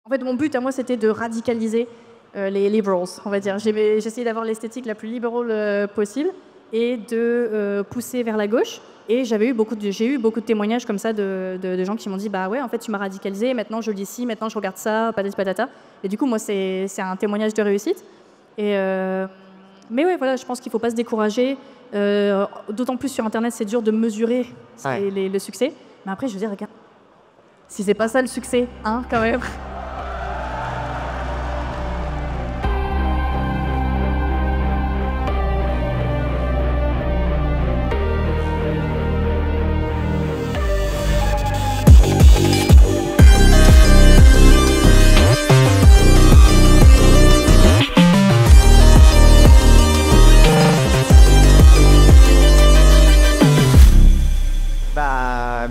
En fait, mon but à moi, c'était de radicaliser les liberals, on va dire. J'essayais d'avoir l'esthétique la plus libérale possible et de pousser vers la gauche. Et j'ai eu beaucoup de témoignages comme ça de gens qui m'ont dit, bah ouais, en fait, tu m'as radicalisé, maintenant je lis ci, maintenant je regarde ça, patati patata. Et du coup, moi, c'est un témoignage de réussite. Et, mais ouais, voilà, je pense qu'il ne faut pas se décourager. D'autant plus sur Internet, c'est dur de mesurer le succès. Mais après, je veux dire, regarde, si c'est pas ça le succès, hein, quand même.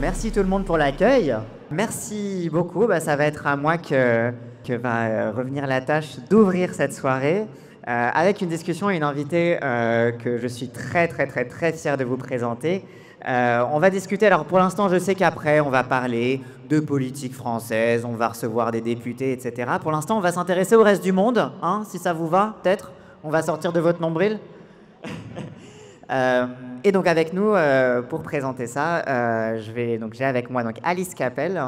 Merci tout le monde pour l'accueil. Merci beaucoup. Ça va être à moi que va revenir la tâche d'ouvrir cette soirée avec une discussion et une invitée que je suis très fier de vous présenter. On va discuter. Alors pour l'instant, je sais qu'après, on va parler de politique française, on va recevoir des députés, etc. Pour l'instant, on va s'intéresser au reste du monde, hein, si ça vous va, peut-être. On va sortir de votre nombril. Et donc avec nous, pour présenter ça, j'ai avec moi Alice Capel,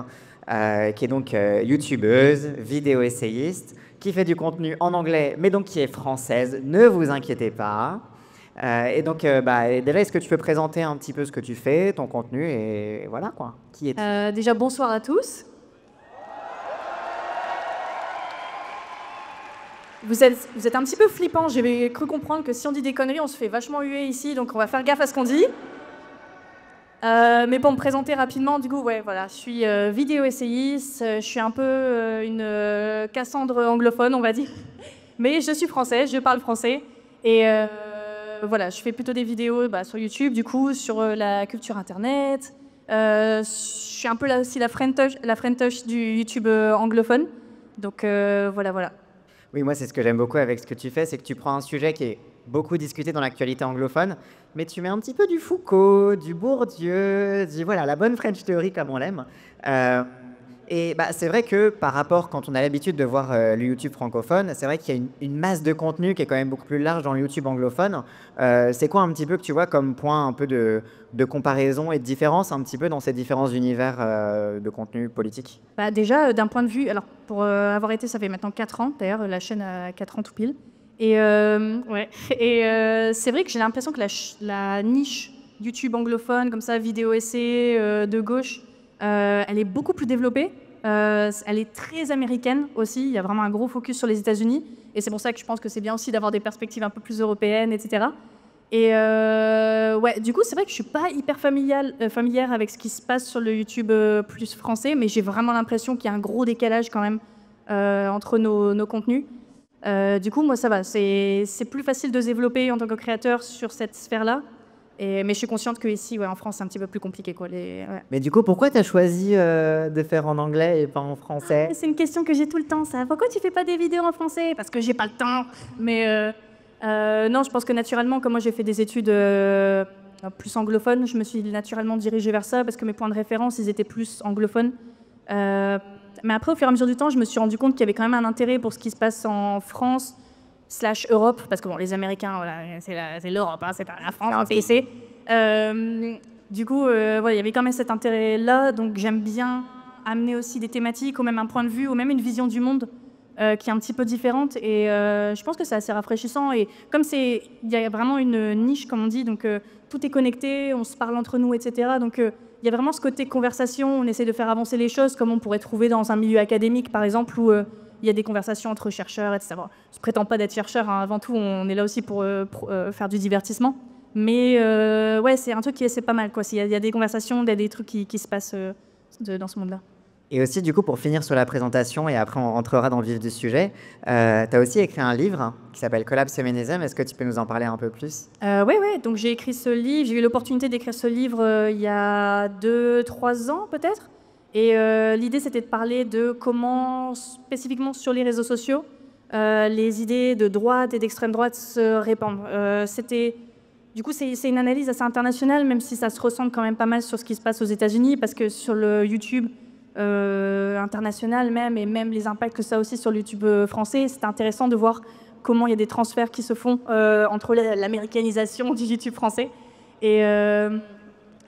qui est donc youtubeuse, vidéo-essayiste, qui fait du contenu en anglais, mais donc qui est française, ne vous inquiétez pas. Et donc, déjà, est-ce que tu peux présenter un petit peu ce que tu fais, ton contenu, et voilà quoi. Qui es-tu ? Déjà, bonsoir à tous. Vous êtes un petit peu flippant. J'ai cru comprendre que si on dit des conneries, on se fait vachement huer ici, donc on va faire gaffe à ce qu'on dit. Mais pour me présenter rapidement, du coup, ouais, voilà, je suis vidéo-essayiste, je suis un peu une Cassandre anglophone, on va dire. Mais je suis française, je parle français. Et voilà, je fais plutôt des vidéos sur YouTube, du coup, sur la culture Internet. Je suis un peu là aussi la friend touch du YouTube anglophone. Donc voilà. Oui, moi, c'est ce que j'aime beaucoup avec ce que tu fais, c'est que tu prends un sujet qui est beaucoup discuté dans l'actualité anglophone, mais tu mets un petit peu du Foucault, du Bourdieu, voilà, la bonne French Theory comme on l'aime. Et c'est vrai que par rapport, quand on a l'habitude de voir le YouTube francophone, c'est vrai qu'il y a une masse de contenu qui est quand même beaucoup plus large dans le YouTube anglophone. C'est quoi un petit peu que tu vois comme point un peu de comparaison et de différence un petit peu dans ces différents univers de contenu politique ? Déjà, d'un point de vue, alors pour avoir été, ça fait maintenant 4 ans, d'ailleurs, la chaîne a 4 ans tout pile. Et, c'est vrai que j'ai l'impression que la niche YouTube anglophone, comme ça, vidéo-essai de gauche, elle est beaucoup plus développée. Elle est très américaine aussi. Il y a vraiment un gros focus sur les États-Unis. Et c'est pour ça que je pense que c'est bien aussi d'avoir des perspectives un peu plus européennes, etc. Et ouais, du coup, c'est vrai que je suis pas hyper familière avec ce qui se passe sur le YouTube plus français, mais j'ai vraiment l'impression qu'il y a un gros décalage quand même entre nos contenus. Du coup, moi, ça va. C'est plus facile de se développer en tant que créateur sur cette sphère-là. Mais je suis consciente qu'ici, en France, c'est un petit peu plus compliqué, quoi. Mais du coup, pourquoi tu as choisi de faire en anglais et pas en français ? C'est une question que j'ai tout le temps, ça. Pourquoi tu fais pas des vidéos en français ? Parce que j'ai pas le temps. Mais non, je pense que naturellement, comme moi, j'ai fait des études plus anglophones, je me suis naturellement dirigée vers ça parce que mes points de référence, ils étaient plus anglophones. Mais après, au fur et à mesure du temps, je me suis rendu compte qu'il y avait quand même un intérêt pour ce qui se passe en France / Europe, parce que bon, les Américains, voilà, c'est l'Europe, hein, c'est pas la France, c'est du coup, voilà, il y avait quand même cet intérêt-là, donc j'aime bien amener aussi des thématiques, ou même un point de vue, ou même une vision du monde qui est un petit peu différente, et je pense que c'est assez rafraîchissant, et comme il y a vraiment une niche, comme on dit, donc tout est connecté, on se parle entre nous, etc., donc il y a vraiment ce côté conversation, on essaie de faire avancer les choses, comme on pourrait trouver dans un milieu académique, par exemple, où il y a des conversations entre chercheurs, etc. Bon, je ne prétends pas d'être chercheur, hein. Avant tout, on est là aussi pour faire du divertissement. Mais ouais, c'est un truc qui est pas mal, quoi. Il y a des conversations, il y a des trucs qui se passent dans ce monde-là. Et aussi, du coup, pour finir sur la présentation, et après on rentrera dans le vif du sujet, tu as aussi écrit un livre qui s'appelle Collapse Feminism. Est-ce que tu peux nous en parler un peu plus ? Oui, donc j'ai écrit ce livre, j'ai eu l'opportunité d'écrire ce livre il y a 2-3 ans peut-être. Et l'idée, c'était de parler de comment, spécifiquement sur les réseaux sociaux, les idées de droite et d'extrême droite se répandent. Du coup, c'est une analyse assez internationale, même si ça se ressemble quand même pas mal sur ce qui se passe aux États-Unis, parce que sur le YouTube, international même, et même les impacts que ça a aussi sur le YouTube français. C'est intéressant de voir comment il y a des transferts qui se font entre l'américanisation du YouTube français. Et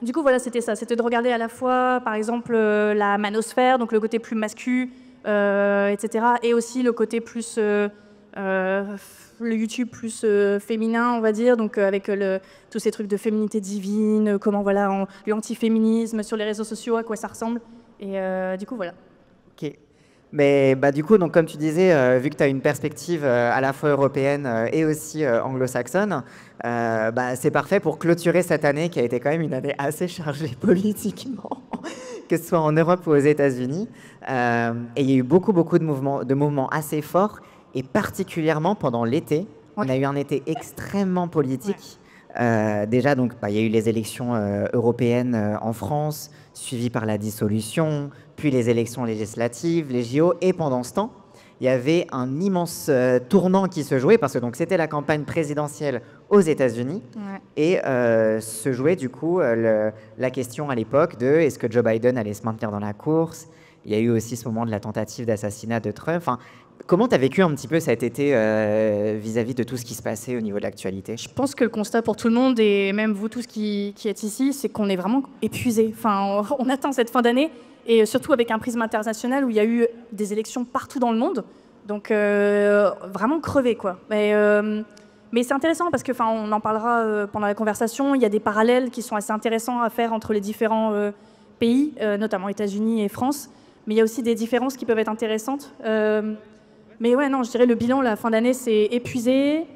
du coup, voilà, c'était ça. C'était de regarder à la fois, par exemple, la manosphère, donc le côté plus masculin, etc. Et aussi le côté plus... le YouTube plus féminin, on va dire, donc avec tous ces trucs de féminité divine, comment, voilà, l'antiféminisme sur les réseaux sociaux, à quoi ça ressemble. Et du coup, voilà. Ok. Mais bah, du coup, donc, comme tu disais, vu que tu as une perspective à la fois européenne et aussi anglo-saxonne, bah, c'est parfait pour clôturer cette année qui a été quand même une année assez chargée politiquement, que ce soit en Europe ou aux États-Unis. Et il y a eu beaucoup de mouvements assez forts, et particulièrement pendant l'été. On a eu un été extrêmement politique. Déjà, donc, bah, il y a eu les élections européennes en France, suivies par la dissolution, puis les élections législatives, les JO, et pendant ce temps, il y avait un immense tournant qui se jouait, parce que donc c'était la campagne présidentielle aux États-Unis, et se jouait du coup la question à l'époque de est-ce que Joe Biden allait se maintenir dans la course. Il y a eu aussi ce moment de la tentative d'assassinat de Trump. Enfin, comment tu as vécu un petit peu cet été vis-à-vis de tout ce qui se passait au niveau de l'actualité? Je pense que le constat pour tout le monde, et même vous tous qui êtes ici, c'est qu'on est vraiment épuisés. Enfin, on attend cette fin d'année, et surtout avec un prisme international où il y a eu des élections partout dans le monde. Donc, vraiment crevé, quoi. Mais c'est intéressant parce que, on en parlera pendant la conversation. Il y a des parallèles qui sont assez intéressants à faire entre les différents pays, notamment États-Unis et France. Mais il y a aussi des différences qui peuvent être intéressantes. Mais ouais, non, je dirais le bilan, la fin d'année, c'est épuisé.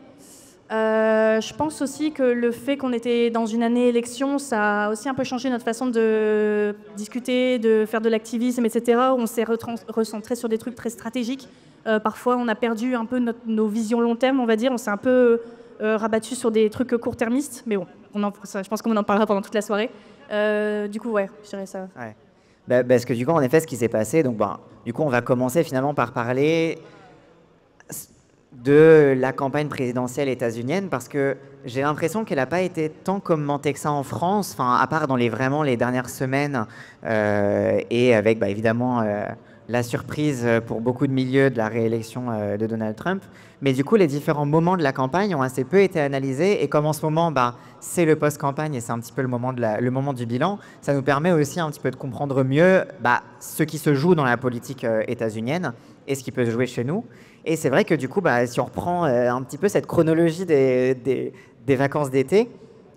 Je pense aussi que le fait qu'on était dans une année élection, ça a aussi un peu changé notre façon de discuter, de faire de l'activisme, etc. On s'est recentré sur des trucs très stratégiques. Parfois, on a perdu un peu nos visions long terme, on va dire. On s'est un peu rabattu sur des trucs court-termistes. Mais bon, je pense qu'on en parlera pendant toute la soirée. Du coup, ouais, je dirais ça. Ouais. Parce que du coup, en effet, ce qui s'est passé, donc, du coup, on va commencer finalement par parler de la campagne présidentielle états-unienne, parce que j'ai l'impression qu'elle n'a pas été tant commentée que ça en France, enfin, à part dans vraiment les dernières semaines, et avec évidemment la surprise pour beaucoup de milieux de la réélection de Donald Trump. Mais du coup, les différents moments de la campagne ont assez peu été analysés, et comme en ce moment, c'est le post-campagne et c'est un petit peu le moment du bilan, ça nous permet aussi un petit peu de comprendre mieux ce qui se joue dans la politique états-unienne et ce qui peut se jouer chez nous. Et c'est vrai que du coup, si on reprend un petit peu cette chronologie des vacances d'été,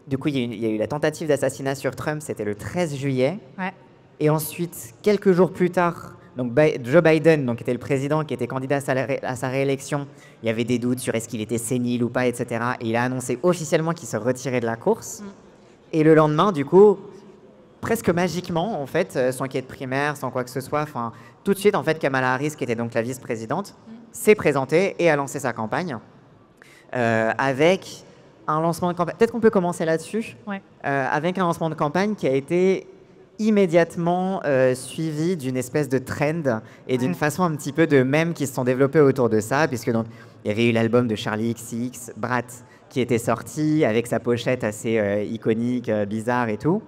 du coup, il y a eu la tentative d'assassinat sur Trump, c'était le 13 juillet. Ouais. Et ensuite, quelques jours plus tard, donc Joe Biden, donc, était le président qui était candidat à sa réélection. Il y avait des doutes sur est-ce qu'il était sénile ou pas, etc. Et il a annoncé officiellement qu'il se retirait de la course. Et le lendemain, du coup, presque magiquement, en fait, sans qu'il y ait de primaire, sans quoi que ce soit, tout de suite, en fait, Kamala Harris, qui était donc la vice-présidente, s'est présentée et a lancé sa campagne avec un lancement de campagne. Peut-être qu'on peut commencer là-dessus. Ouais. Avec un lancement de campagne qui a été immédiatement suivi d'une espèce de trend et d'une façon un petit peu de mèmes qui se sont développés autour de ça, puisque donc il y avait eu l'album de Charli XCX, Brat, qui était sorti avec sa pochette assez iconique, bizarre et tout.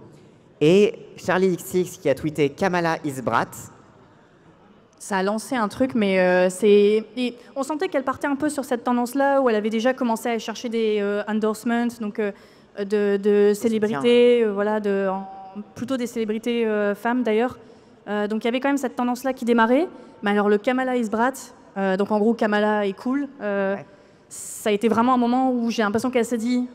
Et Charli XCX qui a tweeté Kamala is Brat. Ça a lancé un truc, mais et on sentait qu'elle partait un peu sur cette tendance-là, où elle avait déjà commencé à chercher des endorsements, donc de célébrités, voilà, plutôt des célébrités femmes d'ailleurs. Donc il y avait quand même cette tendance-là qui démarrait. Mais alors le Kamala is Brat, donc en gros Kamala est cool, ça a été vraiment un moment où j'ai l'impression qu'elle s'est dit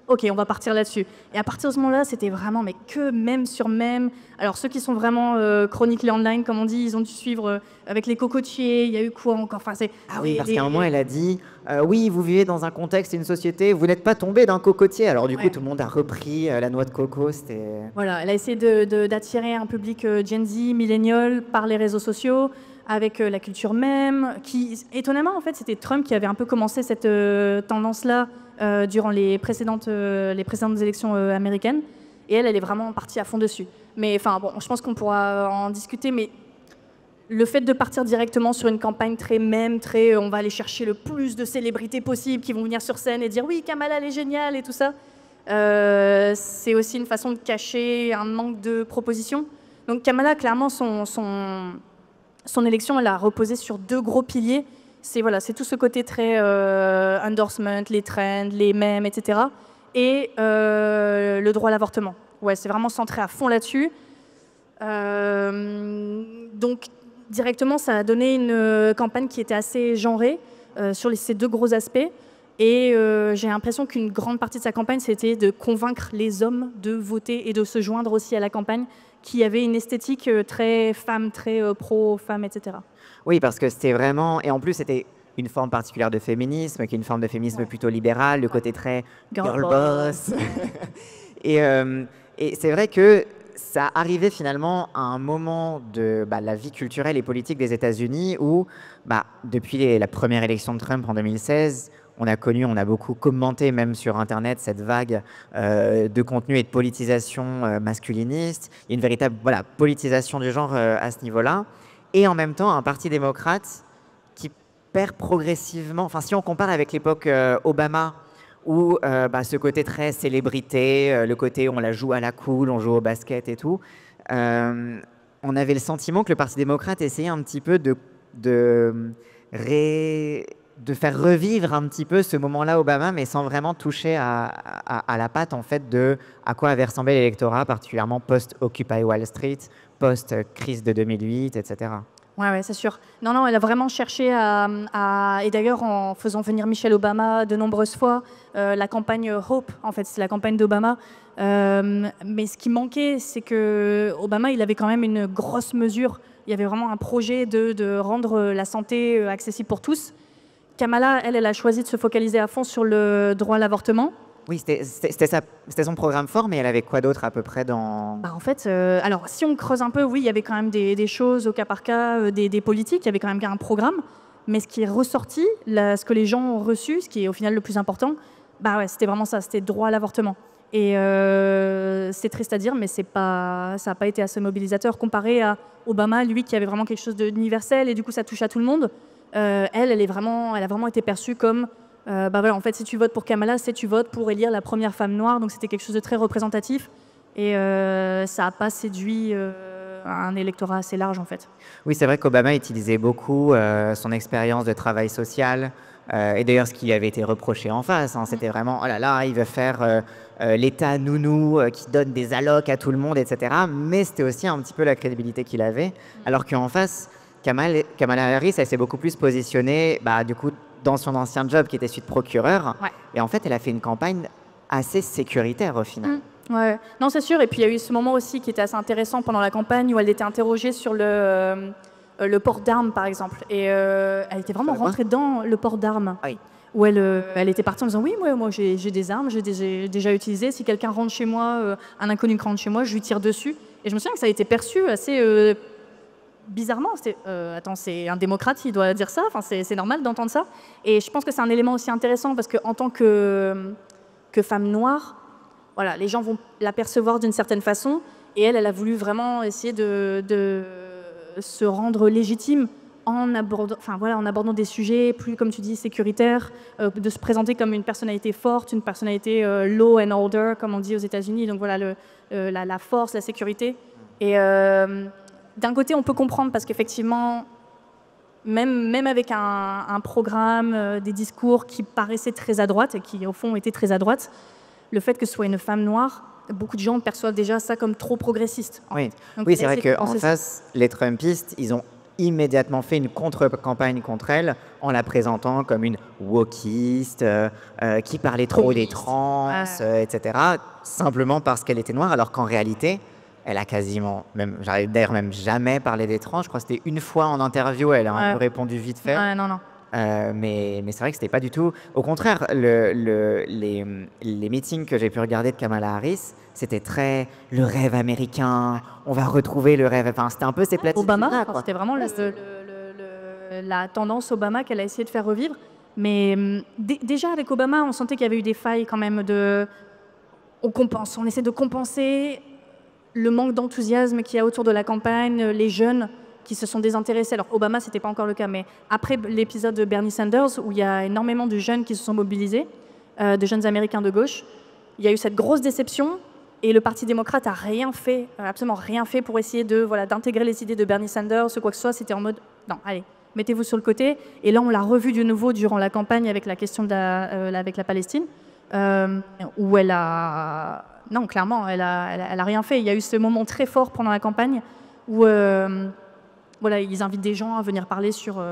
ok, on va partir là-dessus. Et à partir de ce moment-là, c'était vraiment que mème sur mème. Alors ceux qui sont vraiment chroniqués online, comme on dit, ils ont dû suivre avec les cocotiers. Il y a eu quoi encore, parce qu'à un moment, elle a dit oui, vous vivez dans un contexte et une société, vous n'êtes pas tombé d'un cocotier. Alors du coup, tout le monde a repris la noix de coco. Voilà, elle a essayé d'attirer un public Gen Z, millénial, par les réseaux sociaux, avec la culture mème, qui, étonnamment, en fait, c'était Trump qui avait un peu commencé cette tendance-là durant les précédentes élections américaines. Et elle est vraiment partie à fond dessus. Mais je pense qu'on pourra en discuter, mais le fait de partir directement sur une campagne très mème, on va aller chercher le plus de célébrités possibles qui vont venir sur scène et dire oui, Kamala, elle est géniale et tout ça, c'est aussi une façon de cacher un manque de propositions. Donc Kamala, clairement, son élection, elle a reposé sur 2 gros piliers. C'est tout ce côté très endorsement, les trends, les mèmes, etc. Et le droit à l'avortement. Ouais, c'est vraiment centré à fond là-dessus. Donc, directement, ça a donné une campagne qui était assez genrée sur ces 2 gros aspects. Et j'ai l'impression qu'une grande partie de sa campagne, c'était de convaincre les hommes de voter et de se joindre aussi à la campagne, qui avait une esthétique très femme, très pro-femme, etc. Oui, parce que c'était vraiment... Et en plus, c'était une forme particulière de féminisme, qui est une forme de féminisme plutôt libérale, le côté très girl boss. Et c'est vrai que ça arrivait finalement à un moment de la vie culturelle et politique des États-Unis où, depuis la première élection de Trump en 2016, on a beaucoup commenté même sur Internet cette vague de contenu et de politisation masculiniste. Il y a une véritable politisation du genre à ce niveau-là. Et en même temps, un parti démocrate qui perd progressivement, enfin si on compare avec l'époque Obama, où ce côté très célébrité, le côté où on la joue à la cool, on joue au basket et tout, on avait le sentiment que le Parti démocrate essayait un petit peu de faire revivre un petit peu ce moment-là Obama, mais sans vraiment toucher à la patte en fait de à quoi avait ressemblé l'électorat, particulièrement post-Occupy Wall Street, post-crise de 2008, etc. Ouais, c'est sûr. Non, elle a vraiment cherché et d'ailleurs, en faisant venir Michelle Obama de nombreuses fois, la campagne Hope, en fait, c'est la campagne d'Obama. Mais ce qui manquait, c'est que Obama, il avait quand même une grosse mesure. Il y avait vraiment un projet de rendre la santé accessible pour tous. Kamala, elle a choisi de se focaliser à fond sur le droit à l'avortement. Oui, c'était son programme fort, mais elle avait quoi d'autre à peu près dans... En fait, alors si on creuse un peu, oui, il y avait quand même des choses au cas par cas, des politiques, il y avait quand même un programme, mais ce qui est ressorti, ce que les gens ont reçu, ce qui est au final le plus important, c'était vraiment ça, c'était droit à l'avortement. Et c'est triste à dire, mais ça n'a pas été assez mobilisateur comparé à Obama, lui qui avait vraiment quelque chose d'universel et du coup ça touche à tout le monde. Elle a vraiment été perçue comme en fait, si tu votes pour Kamala, tu votes pour élire la première femme noire, donc c'était quelque chose de très représentatif et ça n'a pas séduit un électorat assez large en fait. Oui, c'est vrai qu'Obama utilisait beaucoup son expérience de travail social et d'ailleurs ce qui lui avait été reproché en face, c'était vraiment oh là là, il veut faire l'État nounou qui donne des allocs à tout le monde, etc. Mais c'était aussi un petit peu la crédibilité qu'il avait, alors qu'en face, Kamala Harris, elle s'est beaucoup plus positionnée, du coup, dans son ancien job qui était celui de procureur. Ouais. Et en fait, elle a fait une campagne assez sécuritaire au final. Ouais. Non, c'est sûr. Et puis, il y a eu ce moment aussi qui était assez intéressant pendant la campagne où elle était interrogée sur le port d'armes, par exemple. Et elle était vraiment rentrée dans le port d'armes. Oui. Où elle était partie en disant « Oui, moi j'ai des armes, j'ai déjà utilisé. Si quelqu'un rentre chez moi, un inconnu rentre chez moi, je lui tire dessus. » Et je me souviens que ça a été perçu assez... bizarrement, attends, c'est un démocrate, il doit dire ça, enfin, c'est normal d'entendre ça. Et je pense que c'est un élément aussi intéressant parce qu'en tant que femme noire, voilà, les gens vont la percevoir d'une certaine façon et elle a voulu vraiment essayer de se rendre légitime en abordant des sujets plus, comme tu dis, sécuritaires, de se présenter comme une personnalité forte, une personnalité law and order, comme on dit aux États-Unis, donc voilà, la force, la sécurité. Et... d'un côté, on peut comprendre parce qu'effectivement, même avec un programme, des discours qui paraissaient très à droite et qui, au fond, étaient très à droite, le fait que ce soit une femme noire, beaucoup de gens perçoivent déjà ça comme trop progressiste. Oui, c'est vrai qu'en face, les Trumpistes, ils ont immédiatement fait une contre-campagne contre elle en la présentant comme une wokiste qui parlait trop des trans, etc., simplement parce qu'elle était noire, alors qu'en réalité... Elle a quasiment, j'arrive d'ailleurs même jamais parlé des trans. Je crois que c'était une fois en interview, elle a un peu répondu vite fait. Non. Mais c'est vrai que c'était pas du tout. Au contraire, les meetings que j'ai pu regarder de Kamala Harris, c'était très le rêve américain. On va retrouver le rêve. Enfin, c'était un peu ses platitudes. Obama, c'était vraiment la tendance Obama qu'elle a essayé de faire revivre. Mais déjà avec Obama, on sentait qu'il y avait eu des failles quand même on essaie de compenser le manque d'enthousiasme qu'il y a autour de la campagne, les jeunes qui se sont désintéressés. Alors Obama, c'était pas encore le cas, mais après l'épisode de Bernie Sanders, où il y a énormément de jeunes qui se sont mobilisés, de jeunes Américains de gauche, il y a eu cette grosse déception Et le Parti démocrate a rien fait, absolument rien fait pour essayer d'intégrer les idées de Bernie Sanders ou quoi que ce soit. C'était en mode, non, allez, mettez-vous sur le côté. Et là, on l'a revu de nouveau durant la campagne avec la question avec la Palestine, où elle a... Non, clairement, elle a rien fait. Il y a eu ce moment très fort pendant la campagne où ils invitent des gens à venir parler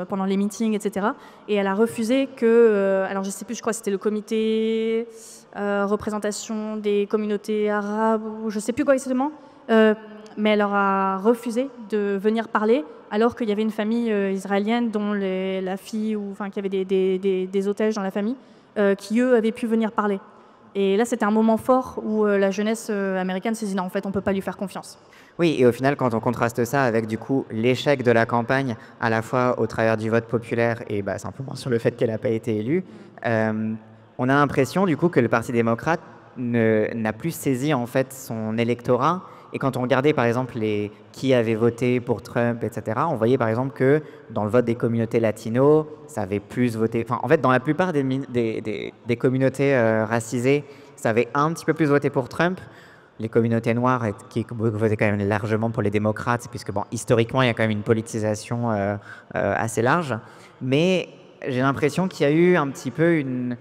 pendant les meetings, etc. Et elle a refusé que... alors, je ne sais plus, je crois que c'était le comité représentation des communautés arabes, ou je ne sais plus quoi exactement, mais elle leur a refusé de venir parler alors qu'il y avait une famille israélienne dont la fille, qu'il y avait des otages dans la famille, qui, eux, avaient pu venir parler. Et là, c'était un moment fort où la jeunesse américaine s'est dit non, en fait, on ne peut pas lui faire confiance. Oui, et au final, quand on contraste ça avec du coup l'échec de la campagne, à la fois au travers du vote populaire et simplement sur le fait qu'elle n'a pas été élue, on a l'impression du coup que le Parti démocrate n'a plus saisi en fait son électorat. Et quand on regardait par exemple qui avait voté pour Trump, etc., on voyait par exemple que dans le vote des communautés latinos, ça avait plus voté. Enfin, en fait, dans la plupart des communautés racisées, ça avait un petit peu plus voté pour Trump. Les communautés noires qui votaient quand même largement pour les démocrates, puisque historiquement, il y a quand même une politisation assez large. Mais j'ai l'impression qu'il y a eu un petit peu une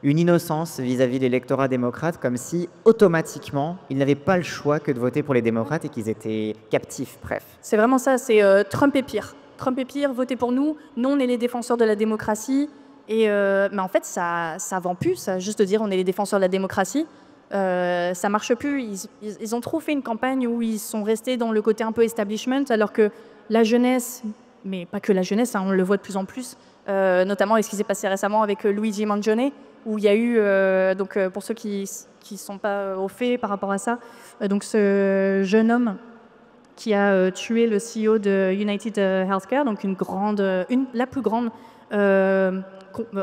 innocence vis-à-vis de l'électorat démocrate, comme si automatiquement, ils n'avaient pas le choix que de voter pour les démocrates et qu'ils étaient captifs, bref. C'est vraiment ça, c'est Trump est pire. Trump est pire, votez pour nous, nous on est les défenseurs de la démocratie. Mais en fait, ça vend plus, ça, juste de dire on est les défenseurs de la démocratie. Ça marche plus. Ils ont trop fait une campagne où ils sont restés dans le côté un peu establishment, alors que la jeunesse, mais pas que la jeunesse, on le voit de plus en plus, notamment avec ce qui s'est passé récemment avec Luigi Mangione, où il y a eu, pour ceux qui ne sont pas au fait par rapport à ça, donc ce jeune homme qui a tué le CEO de United Healthcare, donc la plus grande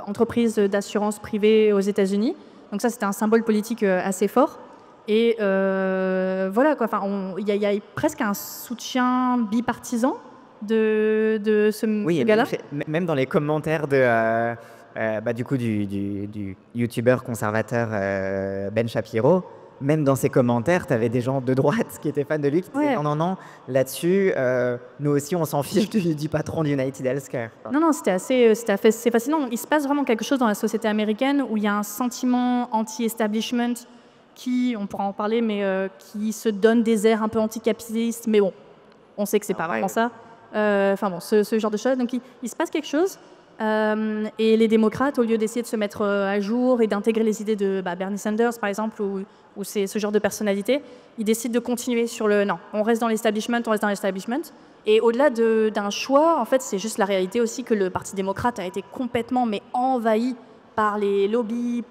entreprise d'assurance privée aux États-Unis. Donc ça, c'était un symbole politique assez fort. Et voilà, quoi. Enfin, il y a presque un soutien bipartisan de ce gars-là. Même dans les commentaires du youtubeur conservateur Ben Shapiro, même dans ses commentaires, tu avais des gens de droite qui étaient fans de lui qui disaient non, là-dessus, nous aussi, on s'en fiche du patron d'United Healthcare. Non, c'était assez fascinant. Il se passe vraiment quelque chose dans la société américaine où il y a un sentiment anti-establishment qui, on pourra en parler, mais qui se donne des airs un peu anticapitalistes. Mais bon, on sait que c'est pas vraiment ça. Ce genre de choses. Donc, il se passe quelque chose. Et les démocrates, au lieu d'essayer de se mettre à jour et d'intégrer les idées de Bernie Sanders, par exemple, ou c'est ce genre de personnalité, ils décident de continuer sur le non, on reste dans l'establishment. Et au-delà d'un choix, en fait, c'est juste la réalité aussi que le Parti démocrate a été complètement envahi par les lobbies,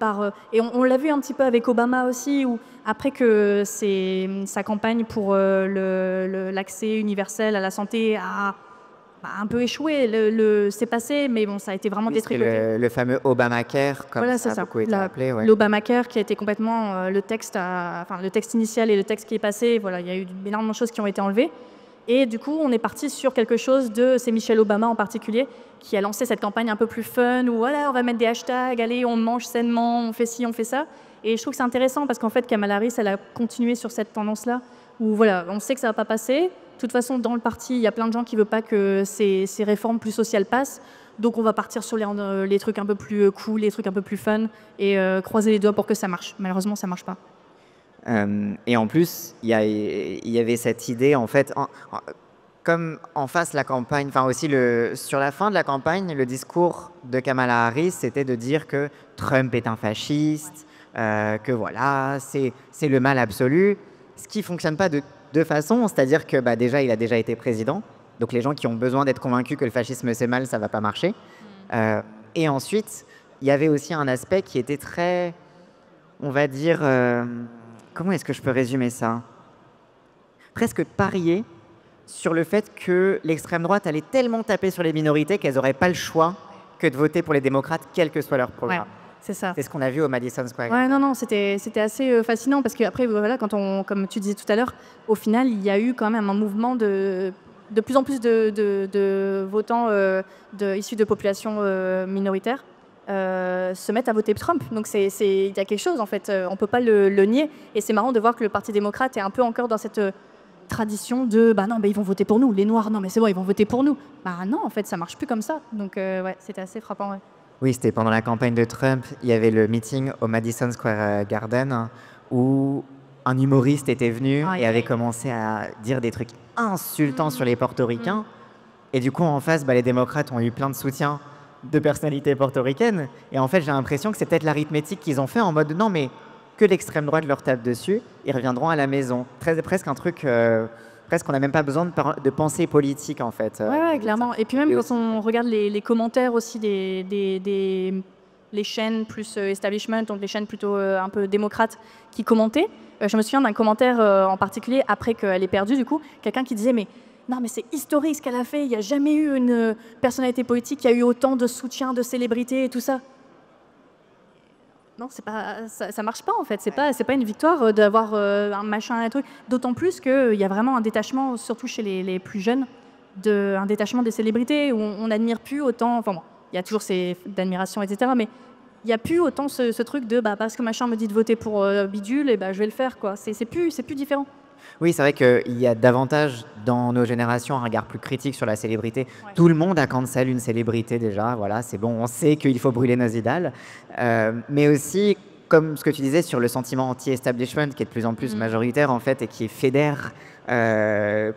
et on l'a vu un petit peu avec Obama aussi, où après que sa campagne pour l'accès universel à la santé a un peu échoué, c'est passé, mais bon, ça a été vraiment détricoté. Le fameux Obamacare, comme voilà, ça a beaucoup été appelé. Ouais. L'Obamacare qui a été complètement le texte initial et le texte qui est passé, voilà, il y a eu énormément de choses qui ont été enlevées. Et du coup, on est parti sur quelque chose c'est Michelle Obama en particulier, qui a lancé cette campagne un peu plus fun, où voilà, on va mettre des hashtags, allez, on mange sainement, on fait ci, on fait ça. Et je trouve que c'est intéressant parce qu'en fait, Kamala Harris, elle a continué sur cette tendance-là, où voilà, on sait que ça ne va pas passer. De toute façon, dans le parti, il y a plein de gens qui ne veulent pas que ces réformes plus sociales passent. Donc, on va partir sur les trucs un peu plus cool, les trucs un peu plus fun, et croiser les doigts pour que ça marche. Malheureusement, ça ne marche pas. Et en plus, il y avait cette idée, en fait, comme en face la campagne, enfin aussi sur la fin de la campagne, le discours de Kamala Harris, c'était de dire que Trump est un fasciste, que voilà, c'est le mal absolu, ce qui ne fonctionne pas de façon, c'est-à-dire que déjà, il a déjà été président, donc les gens qui ont besoin d'être convaincus que le fascisme c'est mal, ça ne va pas marcher. Et ensuite, il y avait aussi un aspect qui était très, on va dire, comment est-ce que je peux résumer ça ? Presque parier sur le fait que l'extrême droite allait tellement taper sur les minorités qu'elles n'auraient pas le choix que de voter pour les démocrates, quel que soit leur programme. Ouais, c'est ça. C'est ce qu'on a vu au Madison Square. Ouais, non, c'était assez fascinant parce qu'après, voilà, comme tu disais tout à l'heure, au final, il y a eu quand même un mouvement de plus en plus de votants issus de populations minoritaires. se mettent à voter Trump. Donc il y a quelque chose, en fait, on ne peut pas le nier. Et c'est marrant de voir que le Parti démocrate est un peu encore dans cette tradition de bah non, bah, ils vont voter pour nous, les Noirs, non, mais c'est bon, ils vont voter pour nous. Bah non, en fait, ça marche plus comme ça. Donc ouais, c'était assez frappant. Ouais. Oui, c'était pendant la campagne de Trump. Il y avait le meeting au Madison Square Garden où un humoriste était venu et avait commencé à dire des trucs insultants sur les portoricains. Et du coup, en face, bah, les démocrates ont eu plein de soutien de personnalités portoricaines. Et en fait, j'ai l'impression que c'est peut-être l'arithmétique qu'ils ont fait en mode non, mais que l'extrême droite leur tape dessus, ils reviendront à la maison. Presque un truc, presque on n'a même pas besoin de pensée politique en fait. Ouais, clairement. Et puis même quand on regarde les commentaires aussi les chaînes plus establishment, donc les chaînes plutôt un peu démocrates qui commentaient, je me souviens d'un commentaire en particulier après qu'elle ait perdu du coup, quelqu'un qui disait mais non, mais c'est historique ce qu'elle a fait. Il n'y a jamais eu une personnalité politique qui a eu autant de soutien de célébrités et tout ça. Non, ça marche pas en fait. C'est pas une victoire d'avoir un machin, un truc. D'autant plus qu'il y a vraiment un détachement, surtout chez les plus jeunes, un détachement des célébrités où on n'admire plus autant. Enfin bon, il y a toujours ces d'admiration, etc. Mais il n'y a plus autant ce truc de bah, parce que machin me dit de voter pour bidule, et bah, je vais le faire quoi. C'est plus différent. Oui, c'est vrai qu'il y a davantage dans nos générations un regard plus critique sur la célébrité. Ouais. Tout le monde a cancel une célébrité déjà, voilà, c'est bon, on sait qu'il faut brûler nos idoles. Mais aussi, comme ce que tu disais sur le sentiment anti-establishment qui est de plus en plus majoritaire en fait et qui fédère de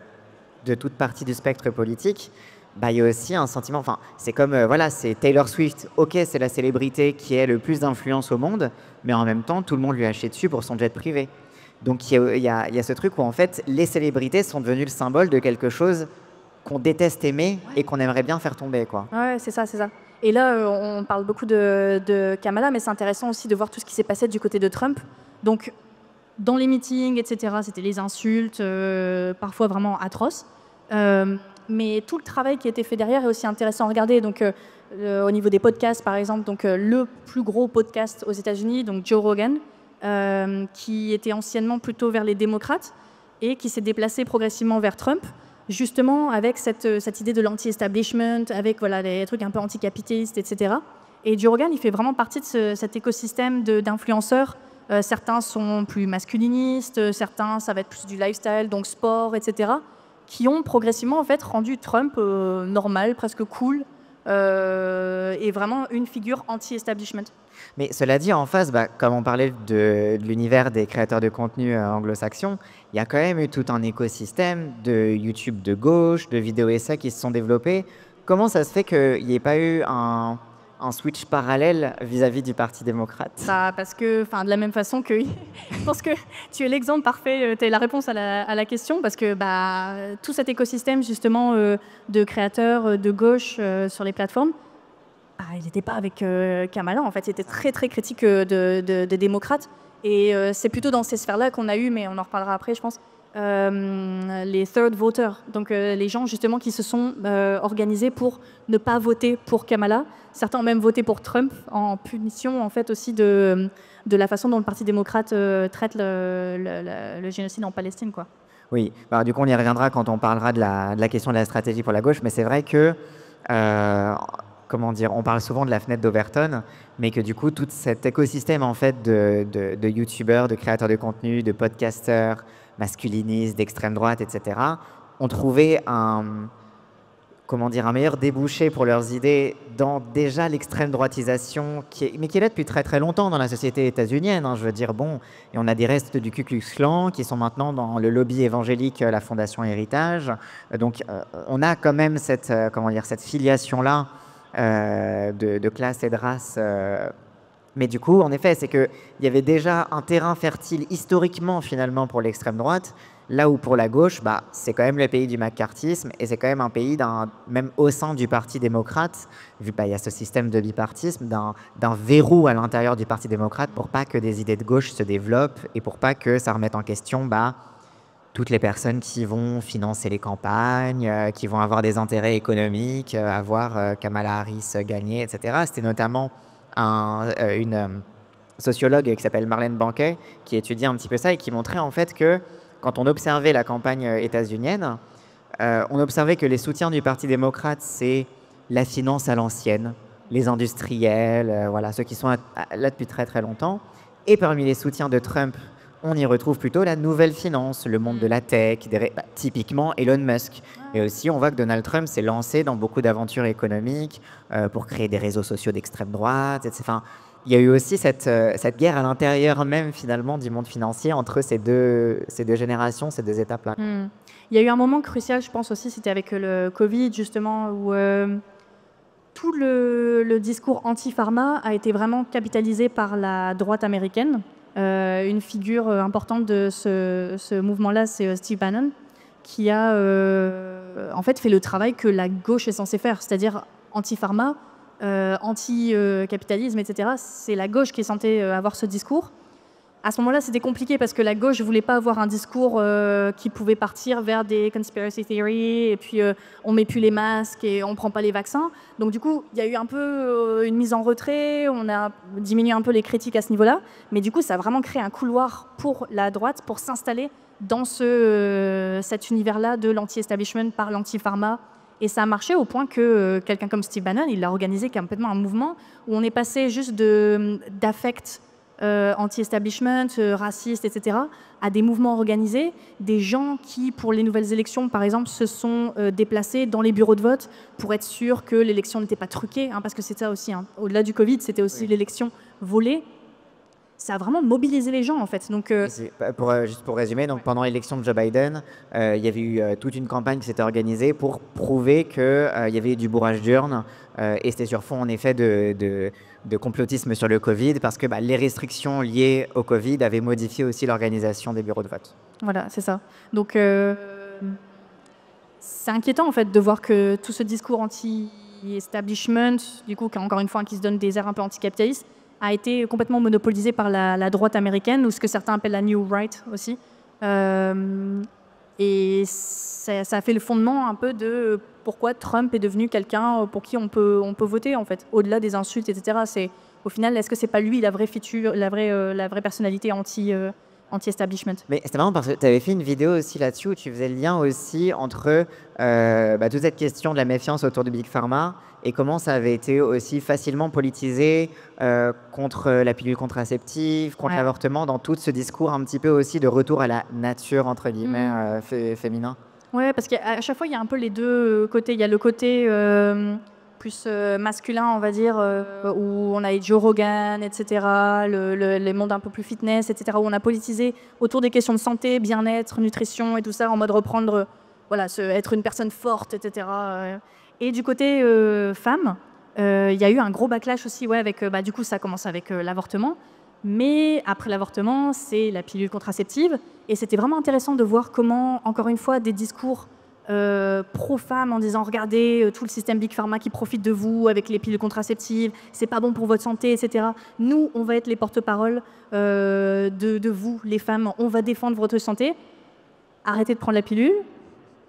toute partie du spectre politique, bah, il y a aussi un sentiment, enfin, c'est comme, voilà, c'est Taylor Swift, ok, c'est la célébrité qui a le plus d'influence au monde, mais en même temps, tout le monde lui a acheté dessus pour son jet privé. Donc il y a ce truc où en fait les célébrités sont devenues le symbole de quelque chose qu'on déteste aimer et qu'on aimerait bien faire tomber, quoi. Ouais, c'est ça. Et là, on parle beaucoup de Kamala, mais c'est intéressant aussi de voir tout ce qui s'est passé du côté de Trump. Donc dans les meetings, etc., c'était les insultes, parfois vraiment atroces. Mais tout le travail qui a été fait derrière est aussi intéressant à regarder. Donc au niveau des podcasts, par exemple, donc le plus gros podcast aux États-Unis, donc Joe Rogan. Qui était anciennement plutôt vers les démocrates et qui s'est déplacé progressivement vers Trump, justement avec cette idée de l'anti-establishment, avec voilà, des trucs un peu anticapitalistes, etc. Et Joe Rogan, il fait vraiment partie de cet écosystème d'influenceurs. Certains sont plus masculinistes, certains, ça va être plus du lifestyle, donc sport, etc., qui ont progressivement en fait, rendu Trump normal, presque cool, et vraiment une figure anti-establishment. Mais cela dit, en face, bah, comme on parlait de l'univers des créateurs de contenu anglo-saxons, il y a quand même eu tout un écosystème de YouTube de gauche, de vidéos essais qui se sont développés. Comment ça se fait qu'il n'y ait pas eu un switch parallèle vis-à-vis du Parti démocrate? Parce que, de la même façon que... je pense que tu es l'exemple parfait, tu as la réponse à la question, parce que tout cet écosystème, justement, de créateurs de gauche sur les plateformes, il n'était pas avec Kamala, en fait, il était très, très critique des démocrates. Et c'est plutôt dans ces sphères-là qu'on a eu, mais on en reparlera après, je pense, les third voters, donc les gens justement qui se sont organisés pour ne pas voter pour Kamala. Certains ont même voté pour Trump en punition en fait aussi de la façon dont le Parti démocrate traite le génocide en Palestine, quoi. Oui, bah, du coup on y reviendra quand on parlera de la question de la stratégie pour la gauche, mais c'est vrai que comment dire, on parle souvent de la fenêtre d'Overton, mais que du coup tout cet écosystème en fait de youtubeurs, de créateurs de contenu, de podcasteurs masculinistes, d'extrême droite, etc., ont trouvé un meilleur débouché pour leurs idées dans déjà l'extrême droitisation, mais qui est là depuis très très longtemps dans la société états-unienne. Hein, je veux dire, bon, et on a des restes du Ku Klux Klan qui sont maintenant dans le lobby évangélique, la Fondation Héritage. Donc, on a quand même cette filiation-là de classe et de race. Mais du coup, en effet, c'est qu'il y avait déjà un terrain fertile historiquement, finalement, pour l'extrême droite, là où pour la gauche, c'est quand même le pays du macartisme, et c'est quand même un pays, même au sein du Parti démocrate, vu qu'il y a ce système de bipartisme, d'un verrou à l'intérieur du Parti démocrate pour pas que des idées de gauche se développent, et pour pas que ça remette en question toutes les personnes qui vont financer les campagnes, qui vont avoir des intérêts économiques, avoir Kamala Harris gagner, etc. C'était notamment une sociologue qui s'appelle Marlène Banquet, qui étudiait un petit peu ça et qui montrait en fait que quand on observait la campagne états-unienne, on observait que les soutiens du Parti démocrate, c'est la finance à l'ancienne, les industriels, voilà, ceux qui sont là depuis très très longtemps. Et parmi les soutiens de Trump, on y retrouve plutôt la nouvelle finance, le monde de la tech, typiquement Elon Musk. Et aussi, on voit que Donald Trump s'est lancé dans beaucoup d'aventures économiques pour créer des réseaux sociaux d'extrême droite, etc. Enfin, il y a eu aussi cette guerre à l'intérieur même, finalement, du monde financier entre ces deux générations, ces deux étapes-là. Il y a eu un moment crucial, je pense aussi, c'était avec le Covid, justement, où tout le discours anti-pharma a été vraiment capitalisé par la droite américaine. Une figure importante de ce mouvement-là, c'est Steve Bannon, qui a en fait fait le travail que la gauche est censée faire, c'est-à-dire anti-pharma, anti-capitalisme, etc. C'est la gauche qui est censée avoir ce discours. À ce moment-là, c'était compliqué parce que la gauche ne voulait pas avoir un discours qui pouvait partir vers des conspiracy theories, et puis on ne met plus les masques et on ne prend pas les vaccins. Donc du coup, il y a eu un peu une mise en retrait, on a diminué un peu les critiques à ce niveau-là, mais du coup, ça a vraiment créé un couloir pour la droite pour s'installer dans cet univers-là de l'anti-establishment par l'anti-pharma. Et ça a marché au point que quelqu'un comme Steve Bannon, il a organisé complètement un mouvement où on est passé juste d'affect anti-establishment, raciste, etc., à des mouvements organisés, des gens qui, pour les nouvelles élections, par exemple, se sont déplacés dans les bureaux de vote pour être sûrs que l'élection n'était pas truquée, hein, parce que c'est ça aussi, hein. Au-delà du Covid, c'était aussi l'élection volée. Ça a vraiment mobilisé les gens, en fait. Donc, juste pour résumer, donc, pendant l'élection de Joe Biden, il y avait eu toute une campagne qui s'était organisée pour prouver qu'il y avait eu du bourrage d'urnes, et c'était sur fond, en effet, de complotisme sur le Covid, parce que les restrictions liées au Covid avaient modifié aussi l'organisation des bureaux de vote. Voilà, c'est ça. Donc, c'est inquiétant, en fait, de voir que tout ce discours anti-establishment, du coup, encore une fois, qui se donne des airs un peu anticapitalistes, a été complètement monopolisé par la droite américaine, ou ce que certains appellent la New Right aussi. Et ça a fait le fondement un peu de pourquoi Trump est devenu quelqu'un pour qui on peut voter, en fait, au-delà des insultes, etc. Au final, est-ce que c'est pas lui la vraie feature, la vraie personnalité anti-establishment? Mais c'était marrant parce que tu avais fait une vidéo aussi là-dessus où tu faisais le lien aussi entre toute cette question de la méfiance autour du Big Pharma et comment ça avait été aussi facilement politisé contre la pilule contraceptive, contre l'avortement, dans tout ce discours un petit peu aussi de retour à la nature, entre guillemets, féminin. Ouais, parce qu'à chaque fois, il y a un peu les deux côtés. Il y a le côté plus masculin, on va dire, où on a Joe Rogan, etc., les mondes un peu plus fitness, etc., où on a politisé autour des questions de santé, bien-être, nutrition et tout ça, en mode reprendre, voilà, être une personne forte, etc. Et du côté femme, il y a eu un gros backlash aussi, ouais, avec, du coup, ça commence avec l'avortement. Mais après l'avortement, c'est la pilule contraceptive. Et c'était vraiment intéressant de voir comment, encore une fois, des discours pro-femmes en disant « Regardez, tout le système Big Pharma qui profite de vous avec les pilules contraceptives, c'est pas bon pour votre santé, etc. Nous, on va être les porte-paroles de vous, les femmes. On va défendre votre santé. Arrêtez de prendre la pilule. »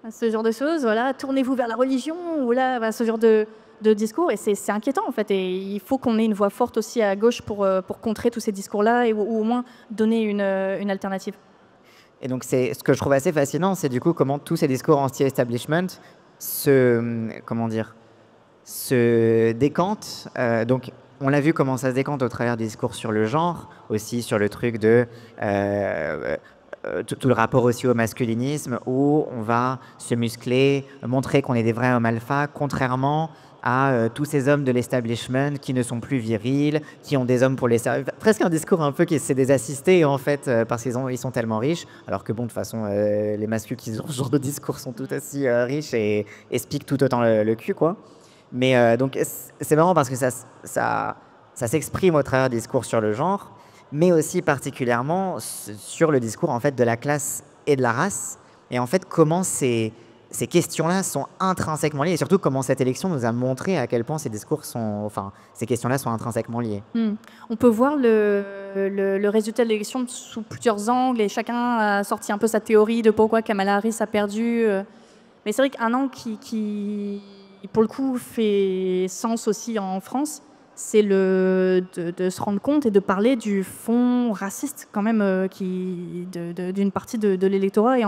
Ce genre de choses, voilà. Tournez-vous vers la religion, ou là, ce genre de discours, et c'est inquiétant en fait, et il faut qu'on ait une voix forte aussi à gauche pour contrer tous ces discours-là, ou au moins donner une alternative. Et donc ce que je trouve assez fascinant, c'est du coup comment tous ces discours anti-establishment se décantent. Donc on l'a vu comment ça se décante au travers des discours sur le genre, aussi sur le truc de tout le rapport aussi au masculinisme, où on va se muscler, montrer qu'on est des vrais hommes alpha, contrairement à tous ces hommes de l'establishment qui ne sont plus virils, qui ont des hommes pour les servir. Presque un discours un peu qui c'est des assistés, en fait, parce qu'ils sont tellement riches, alors que bon, de toute façon, les masculins qui ont ce genre de discours sont tout aussi riches et se piquent tout autant le cul, quoi. Mais donc, c'est marrant parce que ça s'exprime au travers des discours sur le genre, mais aussi particulièrement sur le discours, en fait, de la classe et de la race, et en fait, comment ces questions-là sont intrinsèquement liées, et surtout comment cette élection nous a montré à quel point ces questions-là sont intrinsèquement liées. On peut voir le résultat de l'élection sous plusieurs angles, et chacun a sorti un peu sa théorie de pourquoi Kamala Harris a perdu. Mais c'est vrai qu'un angle qui, pour le coup, fait sens aussi en France, c'est de se rendre compte et de parler du fond raciste quand même d'une partie de l'électorat, et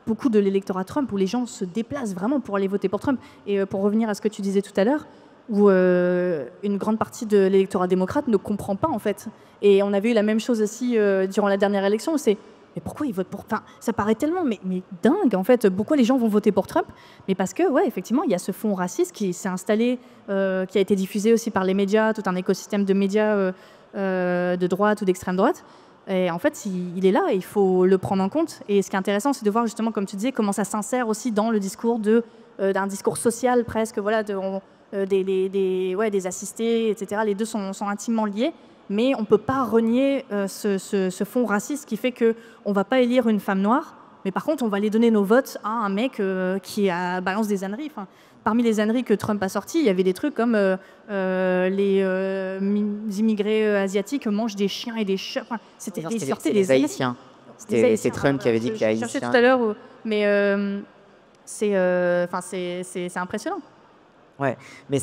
beaucoup de l'électorat Trump, où les gens se déplacent vraiment pour aller voter pour Trump. Et pour revenir à ce que tu disais tout à l'heure, où une grande partie de l'électorat démocrate ne comprend pas, en fait. Et on avait eu la même chose aussi durant la dernière élection, où c'est mais pourquoi ils votent pour... Enfin, ça paraît tellement mais dingue, en fait. Pourquoi les gens vont voter pour Trump? Mais parce que, ouais, effectivement, il y a ce fond raciste qui s'est installé, qui a été diffusé aussi par les médias, tout un écosystème de médias de droite ou d'extrême droite. Et en fait, il est là et il faut le prendre en compte. Et ce qui est intéressant, c'est de voir justement, comme tu disais, comment ça s'insère aussi dans le discours d'un discours social presque, voilà, des assistés, etc. Les deux sont intimement liés. Mais on ne peut pas renier ce fond raciste qui fait qu'on ne va pas élire une femme noire, mais par contre, on va aller donner nos votes à un mec qui balance des âneries. Enfin, parmi les âneries que Trump a sorties, il y avait des trucs comme les immigrés asiatiques mangent des chiens et des chats. Enfin, c'était des Haïtiens. C'est Trump qui avait dit qu'il y a Haïtiens. Je cherchais tout à l'heure, mais c'est impressionnant. Ouais, mais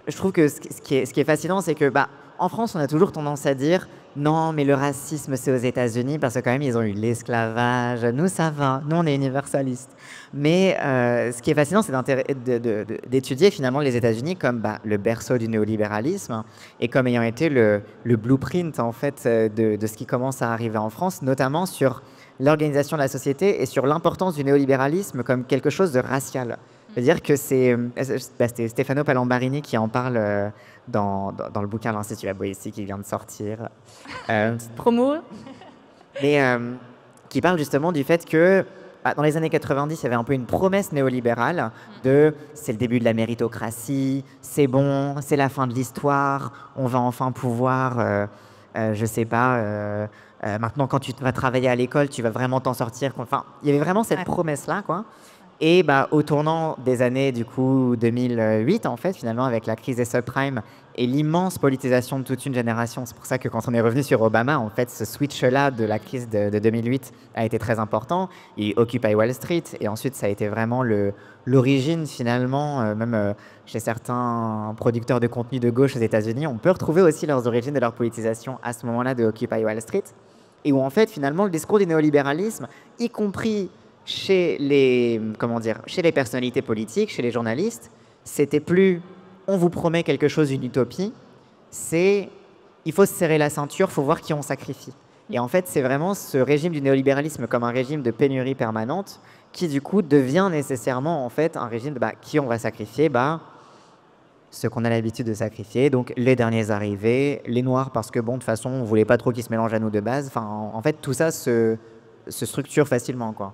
je trouve que ce qui est fascinant, c'est que en France, on a toujours tendance à dire non, mais le racisme, c'est aux États-Unis parce que quand même, ils ont eu l'esclavage. Nous, ça va. Nous, on est universalistes. Mais ce qui est fascinant, c'est d'étudier finalement les États-Unis comme le berceau du néolibéralisme et comme ayant été le blueprint en fait de ce qui commence à arriver en France, notamment sur l'organisation de la société et sur l'importance du néolibéralisme comme quelque chose de racial. C'est-à-dire que c'était Stefano Palambarini qui en parle dans le bouquin L'Institut La Boétie qui vient de sortir. Petite promo. Mais qui parle justement du fait que dans les années 90, il y avait un peu une promesse néolibérale de c'est le début de la méritocratie, c'est bon, c'est la fin de l'histoire, on va enfin pouvoir, je sais pas, maintenant quand tu vas travailler à l'école, tu vas vraiment t'en sortir. Enfin, il y avait vraiment cette promesse-là, quoi. Et au tournant des années du coup 2008, en fait, finalement, avec la crise des subprimes et l'immense politisation de toute une génération, c'est pour ça que quand on est revenu sur Obama, en fait, ce switch-là de la crise de 2008 a été très important. Il y a eu Occupy Wall Street, et ensuite, ça a été vraiment l'origine, finalement, même chez certains producteurs de contenu de gauche aux États-Unis, on peut retrouver aussi leurs origines de leur politisation à ce moment-là de Occupy Wall Street, et où, en fait, finalement, le discours du néolibéralisme, y compris chez les personnalités politiques, chez les journalistes, c'était plus on vous promet quelque chose, une utopie, c'est il faut se serrer la ceinture, il faut voir qui on sacrifie. Et en fait, c'est vraiment ce régime du néolibéralisme comme un régime de pénurie permanente qui du coup devient nécessairement en fait un régime de qui on va sacrifier, ceux qu'on a l'habitude de sacrifier, donc les derniers arrivés, les noirs parce que bon, de toute façon, on voulait pas trop qu'ils se mélangent à nous de base. Enfin, en fait, tout ça se structure facilement, quoi.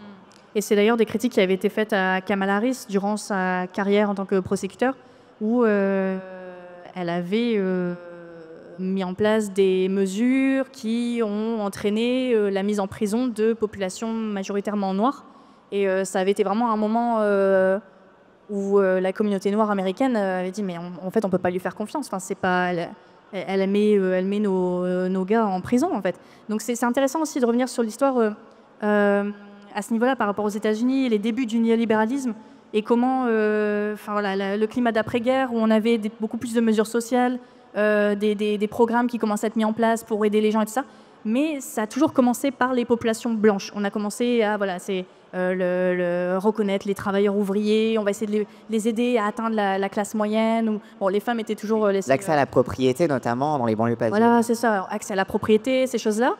Et c'est d'ailleurs des critiques qui avaient été faites à Kamala Harris durant sa carrière en tant que prosécuteur, où elle avait mis en place des mesures qui ont entraîné la mise en prison de populations majoritairement noires. Et ça avait été vraiment un moment où la communauté noire américaine avait dit mais en fait on peut pas lui faire confiance. Enfin, c'est pas, elle met nos gars en prison en fait. Donc c'est intéressant aussi de revenir sur l'histoire à ce niveau-là par rapport aux États-Unis, les débuts du néolibéralisme et comment le climat d'après-guerre où on avait beaucoup plus de mesures sociales, des programmes qui commençaient à être mis en place pour aider les gens et tout ça. Mais ça a toujours commencé par les populations blanches. On a commencé à reconnaître les travailleurs ouvriers, on va essayer de les aider à atteindre la classe moyenne. Bon, les femmes étaient toujours laissées... L'accès à la propriété, notamment dans les banlieues parisiennes. Voilà, c'est ça, accès à la propriété, ces choses-là.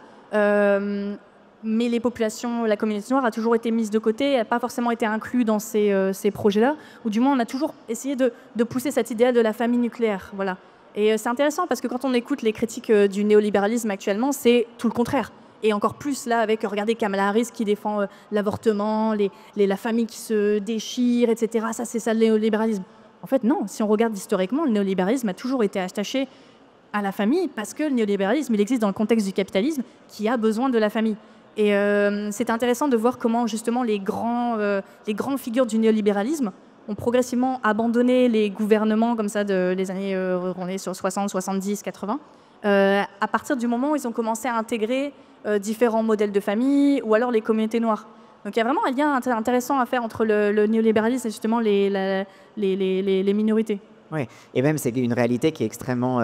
Mais les populations, la communauté noire a toujours été mise de côté, n'a pas forcément été inclue dans ces projets-là, ou du moins on a toujours essayé de pousser cet idéal de la famille nucléaire. Voilà. Et c'est intéressant parce que quand on écoute les critiques du néolibéralisme actuellement, c'est tout le contraire. Et encore plus là avec, regardez Kamala Harris qui défend l'avortement, la famille qui se déchire, etc. Ça, c'est ça le néolibéralisme. En fait, non. Si on regarde historiquement, le néolibéralisme a toujours été attaché à la famille parce que le néolibéralisme, il existe dans le contexte du capitalisme qui a besoin de la famille. Et c'est intéressant de voir comment justement les grandes figures du néolibéralisme ont progressivement abandonné les gouvernements comme ça des années, on est sur 60, 70, 80, à partir du moment où ils ont commencé à intégrer différents modèles de famille ou alors les communautés noires. Donc il y a vraiment un lien intéressant à faire entre le néolibéralisme et justement les minorités. Oui, et même c'est une réalité qui est extrêmement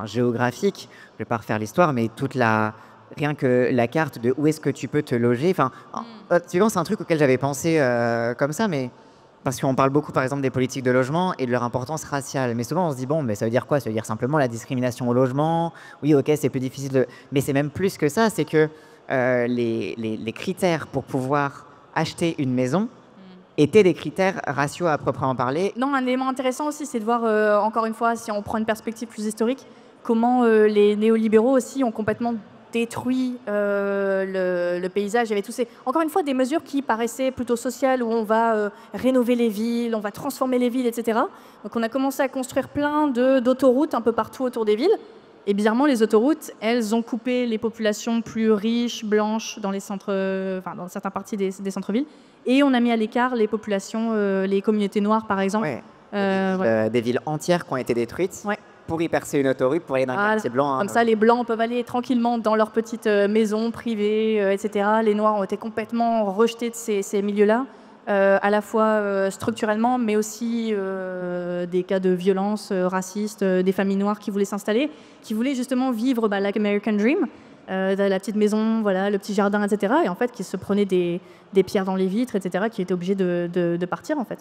géographique. Je ne vais pas refaire l'histoire, mais rien que la carte de où est-ce que tu peux te loger. Tu vois, c'est un truc auquel j'avais pensé comme ça, mais Parce qu'on parle beaucoup, par exemple, des politiques de logement et de leur importance raciale. Mais souvent, on se dit, bon, mais ça veut dire quoi? Ça veut dire simplement la discrimination au logement. Oui, ok, c'est plus difficile de... Mais c'est même plus que ça, c'est que les critères pour pouvoir acheter une maison étaient des critères raciaux à proprement parler. Non, un élément intéressant aussi, c'est de voir, encore une fois, si on prend une perspective plus historique, comment les néolibéraux aussi ont complètement détruit le paysage. Il y avait tous ces, encore une fois, des mesures qui paraissaient plutôt sociales, où on va rénover les villes, on va transformer les villes, etc. Donc on a commencé à construire plein d'autoroutes un peu partout autour des villes. Et bizarrement, les autoroutes, elles ont coupé les populations plus riches, blanches, dans les centres, enfin, dans certaines parties des centres-villes. Et on a mis à l'écart les populations, les communautés noires, par exemple. Ouais. Ouais. Des villes entières qui ont été détruites Ouais. pour y percer une autoroute, pour aller d'un quartier blanc. Comme ça, les Blancs peuvent aller tranquillement dans leur petite maison privée, etc. Les Noirs ont été complètement rejetés de ces milieux-là, à la fois structurellement, mais aussi des cas de violence raciste, des familles noires qui voulaient s'installer, qui voulaient justement vivre l'American Dream, la petite maison, voilà, le petit jardin, etc. Et en fait, qui se prenaient des pierres dans les vitres, etc., qui étaient obligés de partir, en fait.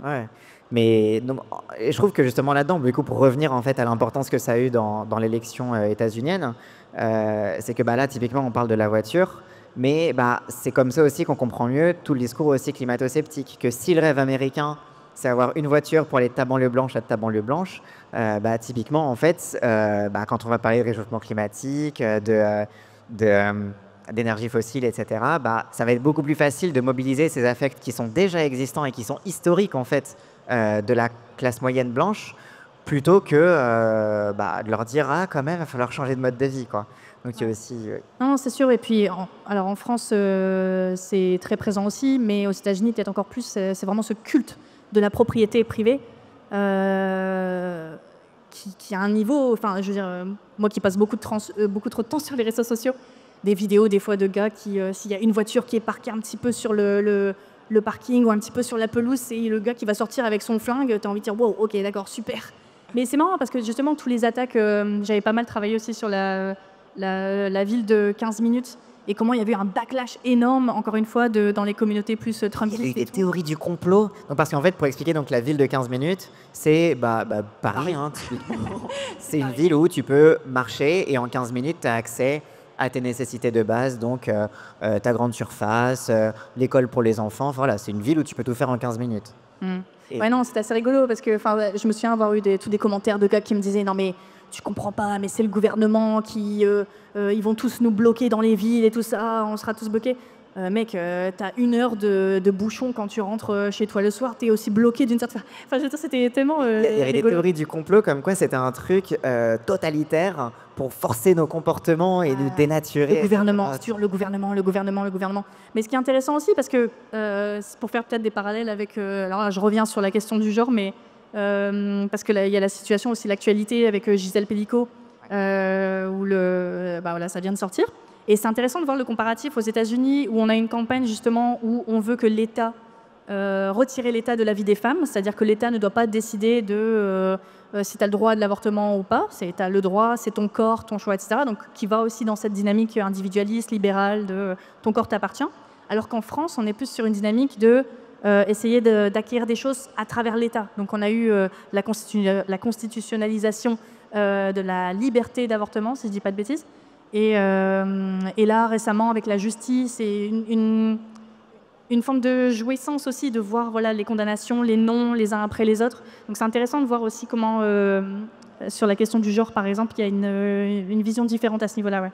Ouais. Mais non, et je trouve que justement là-dedans, du coup, pour revenir en fait à l'importance que ça a eu dans l'élection états-unienne, c'est que là, typiquement, on parle de la voiture, mais c'est comme ça aussi qu'on comprend mieux tout le discours aussi climato-sceptique, que si le rêve américain, c'est avoir une voiture pour aller de ta banlieue blanche à ta banlieue blanche, typiquement, en fait, quand on va parler de réchauffement climatique, d'énergie fossile, etc., ça va être beaucoup plus facile de mobiliser ces affects qui sont déjà existants et qui sont historiques, en fait, de la classe moyenne blanche, plutôt que de leur dire quand même, il va falloir changer de mode de vie, quoi. Donc il y a aussi... Non, c'est sûr. Et puis, alors en France, c'est très présent aussi, mais aux États-Unis, peut-être encore plus, c'est vraiment ce culte de la propriété privée qui a un niveau... Enfin, je veux dire, moi qui passe beaucoup trop de temps sur les réseaux sociaux, des vidéos des fois de gars qui, s'il y a une voiture qui est parquée un petit peu sur le parking ou un petit peu sur la pelouse, c'est le gars qui va sortir avec son flingue, tu as envie de dire wow, ok, d'accord, super. Mais c'est marrant parce que justement, tous les attaques, j'avais pas mal travaillé aussi sur la ville de 15 minutes et comment il y avait eu un backlash énorme, encore une fois, dans les communautés plus trumpistes. Il y a eu des théories du complot. Donc, parce qu'en fait, pour expliquer donc, la ville de 15 minutes, c'est Paris. Hein, c'est une ville où tu peux marcher et en 15 minutes, tu as accès à tes nécessités de base, donc ta grande surface, l'école pour les enfants. Voilà, c'est une ville où tu peux tout faire en 15 minutes. Ouais, non, c'est assez rigolo parce que je me souviens avoir eu tous des commentaires de gars qui me disaient non mais tu comprends pas, mais c'est le gouvernement qui ils vont tous nous bloquer dans les villes et tout ça, on sera tous bloqués. Mec, t'as 1 heure de bouchon quand tu rentres chez toi le soir, t'es aussi bloqué d'une certaine façon. Enfin, je veux dire, c'était tellement. Il y avait des théories du complot comme quoi c'était un truc totalitaire pour forcer nos comportements et nous dénaturer. Le gouvernement, sur le gouvernement. Mais ce qui est intéressant aussi, parce que c'est pour faire peut-être des parallèles avec. Alors là, je reviens sur la question du genre, mais parce que là, il y a la situation aussi, l'actualité avec Gisèle Pelicot, où voilà, ça vient de sortir. Et c'est intéressant de voir le comparatif aux États-Unis, où on a une campagne justement où on veut que l'État retirer l'État de la vie des femmes, c'est-à-dire que l'État ne doit pas décider de si tu as le droit de l'avortement ou pas, tu as le droit, c'est ton corps, ton choix, etc. Donc qui va aussi dans cette dynamique individualiste, libérale, de ton corps t'appartient. Alors qu'en France, on est plus sur une dynamique de essayer d'acquérir des choses à travers l'État. Donc on a eu la constitutionnalisation de la liberté d'avortement, si je ne dis pas de bêtises. Et là, récemment, avec la justice et une forme de jouissance aussi de voir voilà, les condamnations, les noms, les uns après les autres. Donc c'est intéressant de voir aussi comment, sur la question du genre, par exemple, il y a une vision différente à ce niveau-là. Ouais.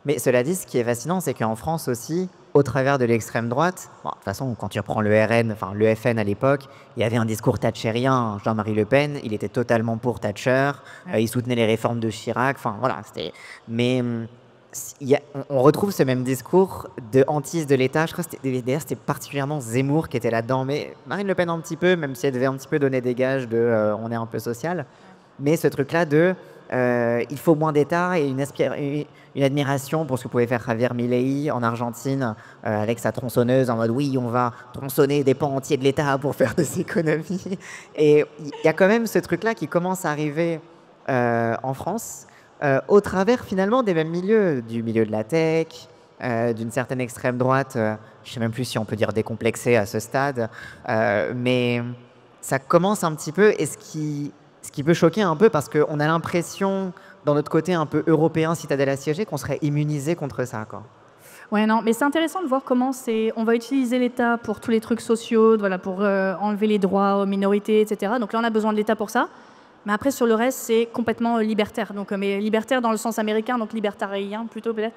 Mais cela dit, ce qui est fascinant, c'est qu'en France aussi, au travers de l'extrême droite, de toute façon, quand tu reprends le RN, enfin le FN à l'époque, il y avait un discours thatchérien. Jean-Marie Le Pen, il était totalement pour Thatcher, il soutenait les réformes de Chirac, enfin voilà, c'était... Mais... on retrouve ce même discours de hantise de l'État. Je crois que c'était particulièrement Zemmour qui était là-dedans, mais Marine Le Pen un petit peu, même si elle devait un petit peu donner des gages de on est un peu social. Mais ce truc-là de il faut moins d'État et une admiration pour ce que pouvait faire Javier Milei en Argentine avec sa tronçonneuse en mode oui, on va tronçonner des pans entiers de l'État pour faire des économies. Et il y a quand même ce truc-là qui commence à arriver en France. Au travers finalement des mêmes milieux, du milieu de la tech, d'une certaine extrême droite, je ne sais même plus si on peut dire décomplexée à ce stade, mais ça commence un petit peu, et ce qui peut choquer un peu, parce qu'on a l'impression, dans notre côté un peu européen, citadelle assiégée, qu'on serait immunisé contre ça, quoi. Ouais, non, mais c'est intéressant de voir comment on va utiliser l'État pour tous les trucs sociaux, voilà, pour enlever les droits aux minorités, etc. Donc là, on a besoin de l'État pour ça. Mais après, sur le reste, c'est complètement libertaire. Donc, mais libertaire dans le sens américain, donc libertarien plutôt peut-être,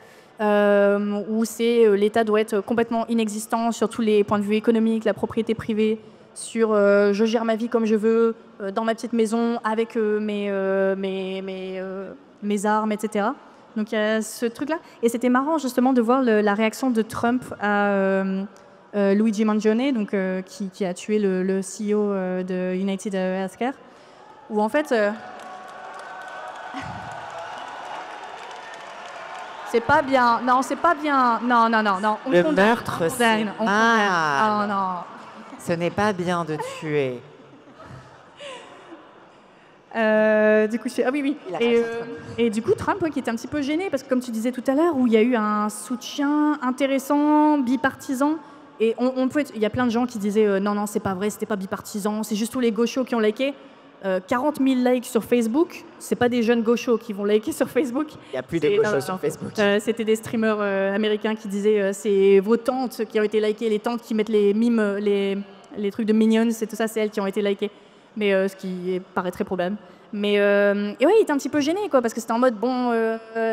où l'État doit être complètement inexistant sur tous les points de vue économiques, la propriété privée, sur je gère ma vie comme je veux, dans ma petite maison, avec mes armes, etc. Donc il y a ce truc-là. Et c'était marrant justement de voir la réaction de Trump à Luigi Mangione, donc, qui a tué le CEO de United Healthcare, où en fait... c'est pas bien. Non, c'est pas bien. Non, non, non, non. Le meurtre, c'est... Ah, non. Ce n'est pas bien de tuer. Du coup, ah oui, oui. Et du coup, Trump, qui était un petit peu gêné, parce que comme tu disais tout à l'heure, où il y a eu un soutien intéressant, bipartisan, et il y a plein de gens qui disaient non, non, c'est pas vrai, c'était pas bipartisan, c'est juste tous les gauchos qui ont liké. 40 000 likes sur Facebook, c'est pas des jeunes gauchos qui vont liker sur Facebook. Il n'y a plus de gauchos sur Facebook. C'était des streamers américains qui disaient c'est vos tantes qui ont été likées, les tantes qui mettent les mimes, les trucs de Minions, et tout ça, c'est elles qui ont été likées. Mais ce qui paraît très probable. Mais et ouais, il était un petit peu gêné, quoi, parce que c'était en mode bon,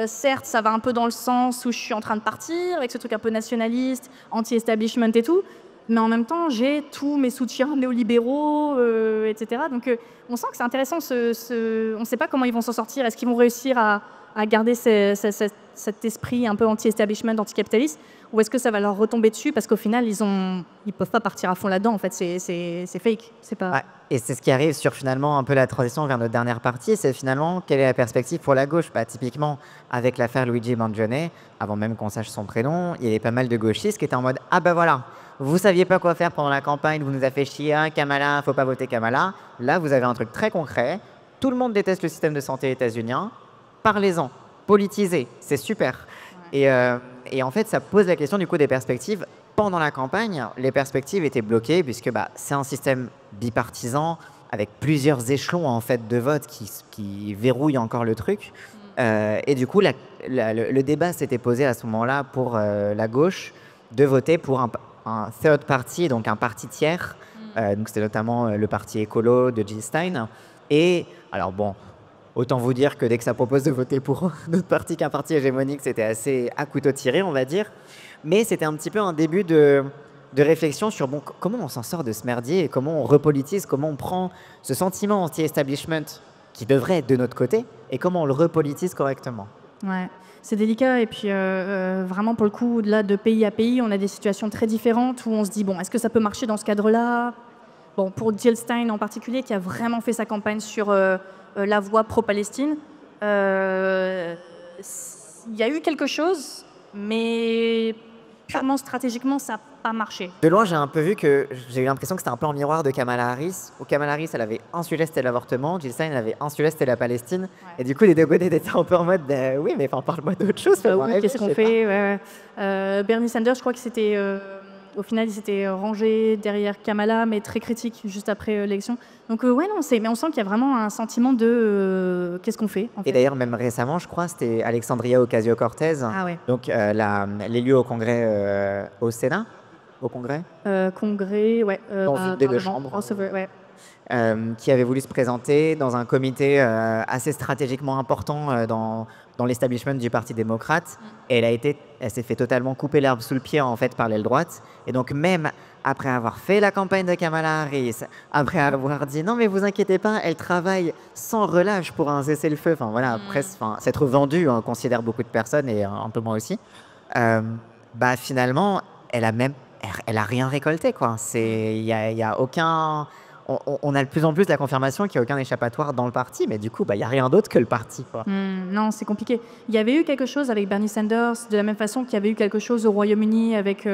certes, ça va un peu dans le sens où je suis en train de partir avec ce truc un peu nationaliste, anti-establishment et tout. Mais en même temps, j'ai tous mes soutiens néolibéraux, etc. Donc, on sent que c'est intéressant. On ne sait pas comment ils vont s'en sortir. Est-ce qu'ils vont réussir à garder cet esprit un peu anti-establishment, anti-capitaliste, ou est-ce que ça va leur retomber dessus parce qu'au final, ils peuvent pas partir à fond là-dedans. En fait, c'est fake. C'est pas. Ouais, et c'est ce qui arrive sur finalement un peu la transition vers notre dernière partie. C'est finalement quelle est la perspective pour la gauche. Typiquement, avec l'affaire Luigi Mangione, avant même qu'on sache son prénom, il y avait pas mal de gauchistes qui étaient en mode ah ben voilà. Vous saviez pas quoi faire pendant la campagne, vous nous avez fait chier, hein, Kamala, faut pas voter Kamala. Là, vous avez un truc très concret. Tout le monde déteste le système de santé états-unien. Parlez-en, politisez, c'est super. Ouais. Et en fait, ça pose la question du coup des perspectives. Pendant la campagne, les perspectives étaient bloquées puisque c'est un système bipartisan avec plusieurs échelons en fait de vote qui verrouillent encore le truc. Et du coup, le débat s'était posé à ce moment-là pour la gauche de voter pour un third party, donc un parti tiers. Donc c'était notamment le parti écolo de Jill Stein. Et alors bon, autant vous dire que dès que ça propose de voter pour notre parti qu'un parti hégémonique, c'était assez à couteau tiré, on va dire. Mais c'était un petit peu un début de réflexion sur bon, comment on s'en sort de ce merdier et comment on repolitise, comment on prend ce sentiment anti-establishment qui devrait être de notre côté et comment on le repolitise correctement. Ouais. C'est délicat et puis vraiment pour le coup, au-delà de pays à pays, on a des situations très différentes où on se dit bon, est-ce que ça peut marcher dans ce cadre-là? Bon, pour Jill Stein en particulier, qui a vraiment fait sa campagne sur la voie pro-Palestine, il y a eu quelque chose, mais purement stratégiquement, ça n'a pas marché. De loin, j'ai un peu vu que j'ai eu l'impression que c'était un peu en miroir de Kamala Harris. Où Kamala Harris, elle avait un sujet, c'était l'avortement. Jill Stein, elle avait un sujet, c'était la Palestine. Ouais. Et du coup, les deux côtés étaient un peu en mode oui, mais parle-moi d'autre chose. Oui, qu'est-ce qu'on fait ouais. Bernie Sanders, je crois que c'était... au final, il s'était rangé derrière Kamala, mais très critique juste après l'élection. Donc ouais, non, mais on sent qu'il y a vraiment un sentiment de qu'est-ce qu'on fait, en fait. Et d'ailleurs, même récemment, je crois, c'était Alexandria Ocasio-Cortez, ouais. donc l'élu au Congrès, au Sénat, au Congrès Congrès, ouais. Dans une des deux chambres. Ouais. Qui avait voulu se présenter dans un comité assez stratégiquement important dans l'establishment du Parti démocrate. Et elle s'est fait totalement couper l'herbe sous le pied en fait par l'aile droite. Et donc même après avoir fait la campagne de Kamala Harris, après avoir dit non mais vous inquiétez pas, elle travaille sans relâche pour un cessez-le-feu. Enfin voilà, presque, s'être vendue, on considère beaucoup de personnes et un peu moi aussi. Finalement, elle a rien récolté quoi. Il y a aucun. On a de plus en plus la confirmation qu'il n'y a aucun échappatoire dans le parti, mais du coup, il n'y a rien d'autre que le parti. Quoi. Non, c'est compliqué. Il y avait eu quelque chose avec Bernie Sanders, de la même façon qu'il y avait eu quelque chose au Royaume-Uni avec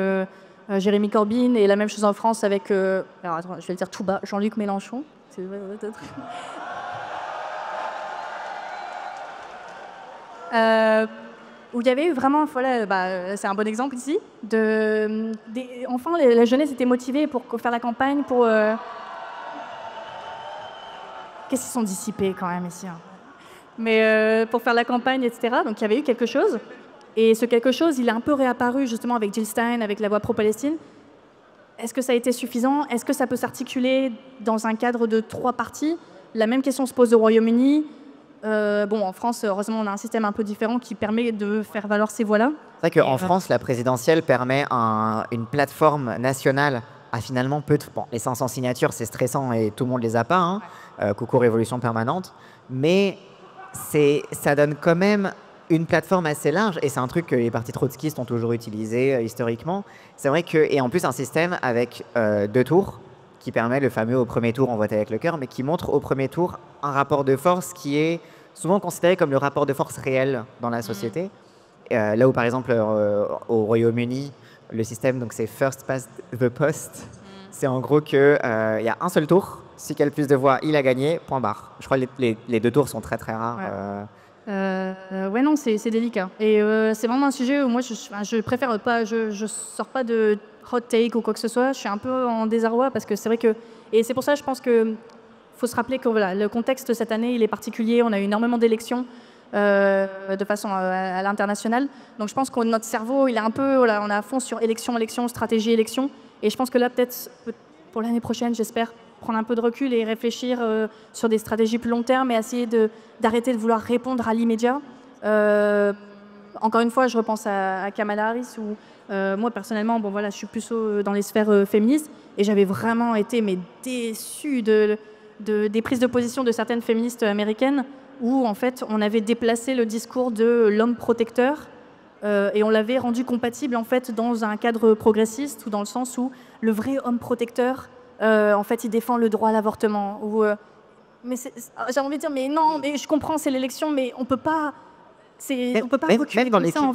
Jeremy Corbyn, et la même chose en France avec, alors attends, je vais le dire tout bas, Jean-Luc Mélenchon. où il y avait eu vraiment, voilà, c'est un bon exemple ici, enfin la jeunesse était motivée pour faire la campagne, pour... Qu'est-ce qu'ils sont dissipés quand même ici, hein. Mais pour faire la campagne, etc. Donc il y avait eu quelque chose. Et ce quelque chose, il est un peu réapparu justement avec Jill Stein, avec la voix pro-Palestine. Est-ce que ça a été suffisant? Est-ce que ça peut s'articuler dans un cadre de 3 partis? La même question se pose au Royaume-Uni. En France, heureusement, on a un système un peu différent qui permet de faire valoir ces voix-là. C'est vrai qu'en France, la présidentielle permet une plateforme nationale à finalement peu de... Bon, les 500 signatures, c'est stressant et tout le monde les a pas, hein. Coucou Révolution permanente. Mais ça donne quand même une plateforme assez large, et c'est un truc que les partis trotskistes ont toujours utilisé historiquement. C'est vrai que, et en plus un système avec 2 tours, qui permet le fameux au premier tour on vote avec le cœur, mais qui montre au premier tour un rapport de force qui est souvent considéré comme le rapport de force réel dans la société. Là où par exemple au Royaume-Uni, le système, donc c'est first past the post, c'est en gros qu'il y a un seul tour, celui qui a le plus de voix, il a gagné, point barre. Je crois que les 2 tours sont très très rares. Ouais, non, c'est délicat. Et c'est vraiment un sujet où moi, je préfère pas, je sors pas de hot take ou quoi que ce soit. Je suis un peu en désarroi parce que c'est vrai que... Et c'est pour ça, je pense que faut se rappeler que voilà, le contexte cette année, il est particulier. On a eu énormément d'élections de façon à l'international. Donc je pense que notre cerveau, il est un peu... Voilà, on est à fond sur élection, élection, stratégie, élection. Et je pense que là, peut-être, pour l'année prochaine, j'espère, prendre un peu de recul et réfléchir sur des stratégies plus long terme et essayer d'arrêter de vouloir répondre à l'immédiat. Encore une fois, je repense à Kamala Harris, où moi, personnellement, je suis plus dans les sphères féministes, et j'avais vraiment été déçue des prises de position de certaines féministes américaines, où en fait, on avait déplacé le discours de l'homme protecteur et on l'avait rendu compatible en fait dans un cadre progressiste, ou dans le sens où le vrai homme protecteur, en fait, il défend le droit à l'avortement. Mais j'ai envie de dire, mais non, mais je comprends, c'est l'élection, mais on peut pas. On peut pas même dans l'équipe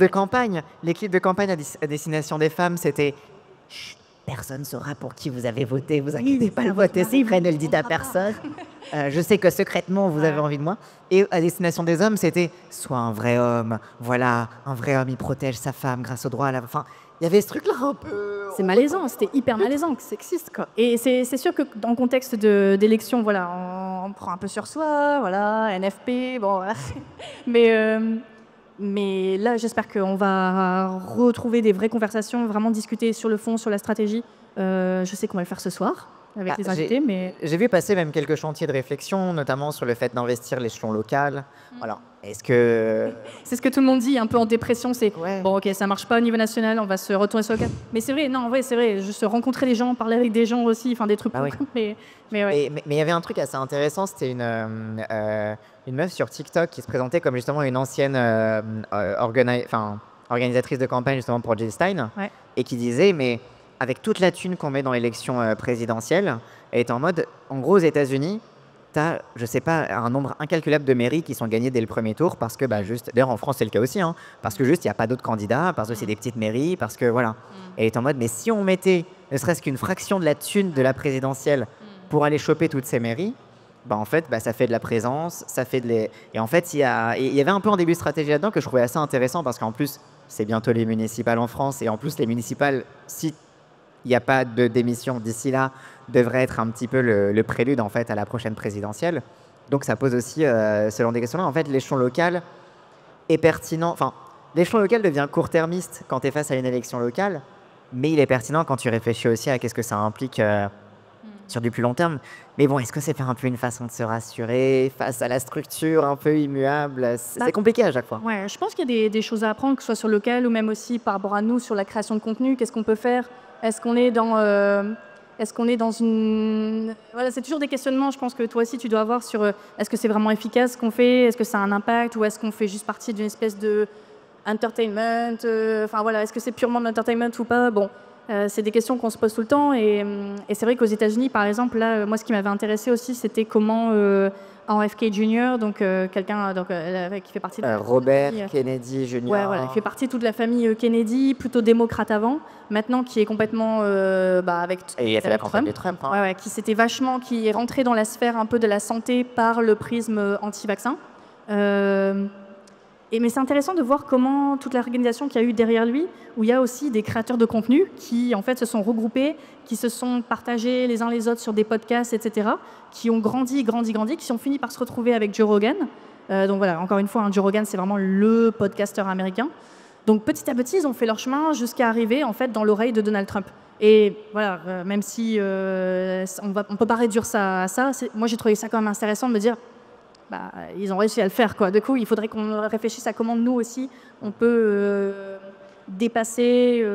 de campagne, à destination des femmes, c'était chut, personne saura pour qui vous avez voté, vous inquiétez pas, le vote est secret, ne le dites à personne. Je sais que secrètement vous avez envie de moi. Et à destination des hommes, c'était sois un vrai homme, voilà, un vrai homme, il protège sa femme grâce au droit à la... Enfin, il y avait ce truc-là un peu... C'est malaisant, c'était hyper malaisant, sexiste, quoi. Et c'est sûr que dans le contexte d'élection, voilà, on prend un peu sur soi, voilà, NFP, bon, voilà. Mais là, j'espère qu'on va retrouver des vraies conversations, vraiment discuter sur le fond, sur la stratégie. Je sais qu'on va le faire ce soir avec les invités, mais... J'ai vu passer même quelques chantiers de réflexion, notamment sur le fait d'investir l'échelon local. Voilà. Est-ce que... C'est ce que tout le monde dit, un peu en dépression, c'est bon, ok, ça marche pas au niveau national, on va se retourner sur le local. Mais c'est vrai, non, en vrai, c'est vrai, juste rencontrer les gens, parler avec des gens aussi, enfin des trucs. Mais ouais. Mais il y avait un truc assez intéressant, c'était une meuf sur TikTok qui se présentait comme justement une ancienne organisatrice de campagne justement pour Jill Stein, et qui disait, mais avec toute la thune qu'on met dans l'élection présidentielle, elle est en mode, en gros aux États-Unis, t'as, je sais pas, un nombre incalculable de mairies qui sont gagnées dès le premier tour parce que, juste, d'ailleurs en France c'est le cas aussi, hein, parce que juste il n'y a pas d'autres candidats, parce que c'est des petites mairies, parce que voilà. Et elle est en mode, mais si on mettait ne serait-ce qu'une fraction de la thune de la présidentielle pour aller choper toutes ces mairies, en fait, ça fait de la présence, ça fait de les... Et en fait, il y avait un peu en début de stratégie là-dedans que je trouvais assez intéressant parce qu'en plus, c'est bientôt les municipales en France, et en plus les municipales, si il n'y a pas de démission d'ici là, devrait être un petit peu le prélude en fait à la prochaine présidentielle. Donc ça pose aussi selon des questions-là. En fait, l'échelon local est pertinent. Enfin, l'échelon local devient court-termiste quand tu es face à une élection locale, mais il est pertinent quand tu réfléchis aussi à qu'est-ce que ça implique sur du plus long terme. Mais bon, est-ce que c'est un peu une façon de se rassurer face à la structure un peu immuable? C'est compliqué à chaque fois. Ouais, je pense qu'il y a des choses à apprendre, que ce soit sur le local ou même aussi par rapport à nous sur la création de contenu. Qu'est-ce qu'on peut faire? Est-ce qu'on est dans une... Voilà, c'est toujours des questionnements, je pense que toi aussi tu dois avoir sur est-ce que c'est vraiment efficace ce qu'on fait? Est-ce que ça a un impact? Ou est-ce qu'on fait juste partie d'une espèce de entertainment? Enfin voilà, est-ce que c'est purement de l'entertainment ou pas? Bon, c'est des questions qu'on se pose tout le temps. Et c'est vrai qu'aux États-Unis, par exemple, là, moi ce qui m'avait intéressé aussi, c'était comment RFK Jr., donc quelqu'un qui fait partie de Robert Kennedy Jr. Ouais, voilà, il fait partie de toute la famille Kennedy, plutôt démocrate avant, maintenant qui est complètement avec et il a fait la campagne de Trump. Hein. Qui est rentré dans la sphère un peu de la santé par le prisme anti-vaccin. Mais c'est intéressant de voir comment toute l'organisation qu'il y a eu derrière lui, où il y a aussi des créateurs de contenu qui en fait se sont regroupés, qui se sont partagés les uns les autres sur des podcasts, etc., qui ont grandi, qui ont fini par se retrouver avec Joe Rogan. Donc voilà, encore une fois, Joe Rogan, c'est vraiment le podcasteur américain. Donc petit à petit, ils ont fait leur chemin jusqu'à arriver en fait dans l'oreille de Donald Trump. Et voilà, même si on peut pas réduire ça à ça, moi j'ai trouvé ça quand même intéressant de me dire, ils ont réussi à le faire, quoi. Du coup, il faudrait qu'on réfléchisse à comment nous aussi on peut dépasser,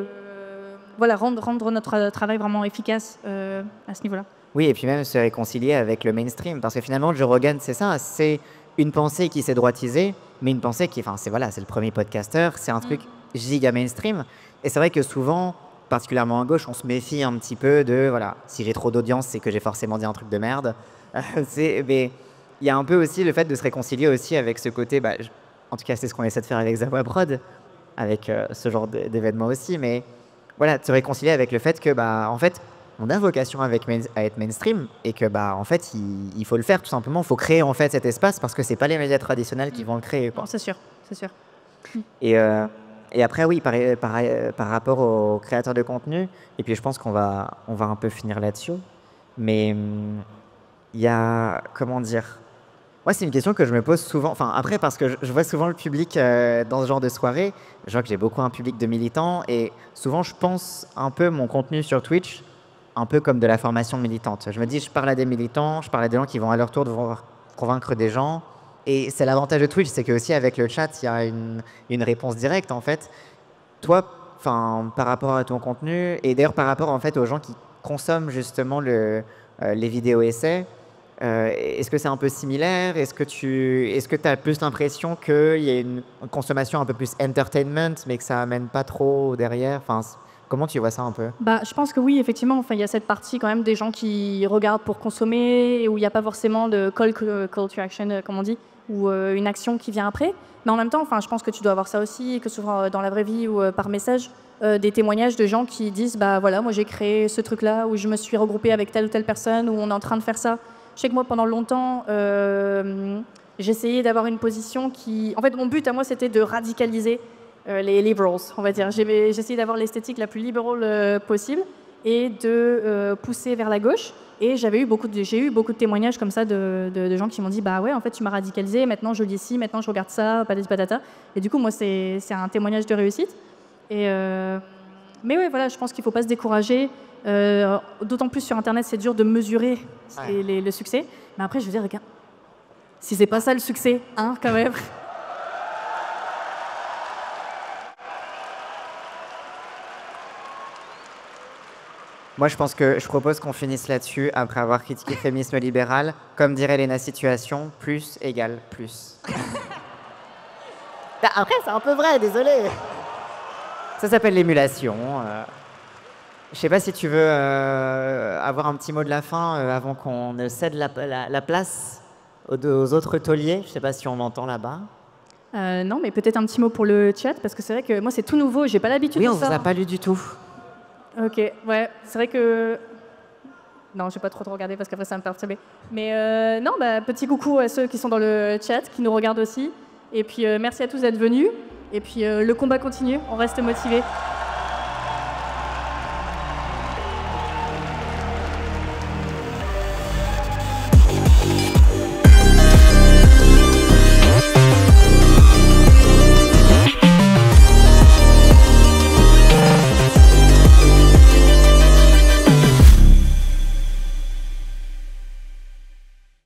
rendre notre travail vraiment efficace à ce niveau-là. Oui, et puis même se réconcilier avec le mainstream, parce que finalement, Joe Rogan, c'est ça, c'est une pensée qui s'est droitisée, mais une pensée qui, c'est le premier podcasteur, c'est un truc giga mainstream, et c'est vrai que souvent, particulièrement à gauche, on se méfie un petit peu de, si j'ai trop d'audience, c'est que j'ai forcément dit un truc de merde. Mais il y a un peu aussi le fait de se réconcilier aussi avec ce côté, en tout cas, c'est ce qu'on essaie de faire avec Zawa Prod, avec ce genre d'événement aussi, mais voilà, de se réconcilier avec le fait que, en fait, on a vocation à être mainstream et que en fait il faut le faire tout simplement, il faut créer en fait cet espace parce que c'est pas les médias traditionnels qui vont le créer, quoi. Non, c'est sûr. Et après oui, par rapport aux créateurs de contenu, et puis je pense qu'on va un peu finir là-dessus, mais il y a, comment dire, moi c'est une question que je me pose souvent, après parce que je vois souvent le public dans ce genre de soirée, je vois que j'ai beaucoup un public de militants et souvent je pense un peu mon contenu sur Twitch un peu comme de la formation militante. Je me dis, je parle à des militants, je parle à des gens qui vont à leur tour devoir convaincre des gens. Et c'est l'avantage de Twitch, c'est que aussi avec le chat, il y a une réponse directe en fait. Toi, par rapport à ton contenu, et d'ailleurs par rapport en fait aux gens qui consomment justement les vidéos essais, est-ce que c'est un peu similaire? Est-ce que tu as plus l'impression qu'il y a une consommation un peu plus entertainment, mais que ça amène pas trop derrière? Comment tu vois ça un peu? Je pense que oui, effectivement. Il y a cette partie quand même des gens qui regardent pour consommer et où il n'y a pas forcément de call to action, comme on dit, ou une action qui vient après. Mais en même temps, je pense que tu dois avoir ça aussi, que ce soit dans la vraie vie ou par message, des témoignages de gens qui disent voilà, moi j'ai créé ce truc-là, où je me suis regroupée avec telle ou telle personne, où on est en train de faire ça. Je sais que moi, pendant longtemps, j'essayais d'avoir une position qui... En fait, mon but à moi, c'était de radicaliser les liberals, on va dire. J'essayais d'avoir l'esthétique la plus libérale possible et de pousser vers la gauche. Et j'ai eu beaucoup de témoignages comme ça de gens qui m'ont dit ouais, en fait, tu m'as radicalisé, maintenant je lis ci, maintenant je regarde ça, patati patata. Et du coup, moi, c'est un témoignage de réussite. Mais ouais, voilà, je pense qu'il ne faut pas se décourager. D'autant plus sur Internet, c'est dur de mesurer le succès. Mais après, je veux dire, regarde, si c'est pas ça le succès, quand même. Moi, je propose qu'on finisse là-dessus après avoir critiqué le féminisme libéral. Comme dirait Léna Situation, plus égale plus. Après, c'est un peu vrai, désolé. Ça s'appelle l'émulation. Je sais pas si tu veux avoir un petit mot de la fin avant qu'on ne cède la place aux autres tauliers. Je sais pas si on m'entend là-bas. Non, mais peut-être un petit mot pour le chat, parce que c'est vrai que moi, c'est tout nouveau, j'ai pas l'habitude de ça. Oui, on vous a pas lu du tout. Ok, ouais, c'est vrai que... Non, je vais pas trop regarder parce qu'après ça va me perturber. Mais non, petit coucou à ceux qui sont dans le chat, qui nous regardent aussi. Et puis merci à tous d'être venus. Et puis le combat continue, on reste motivés.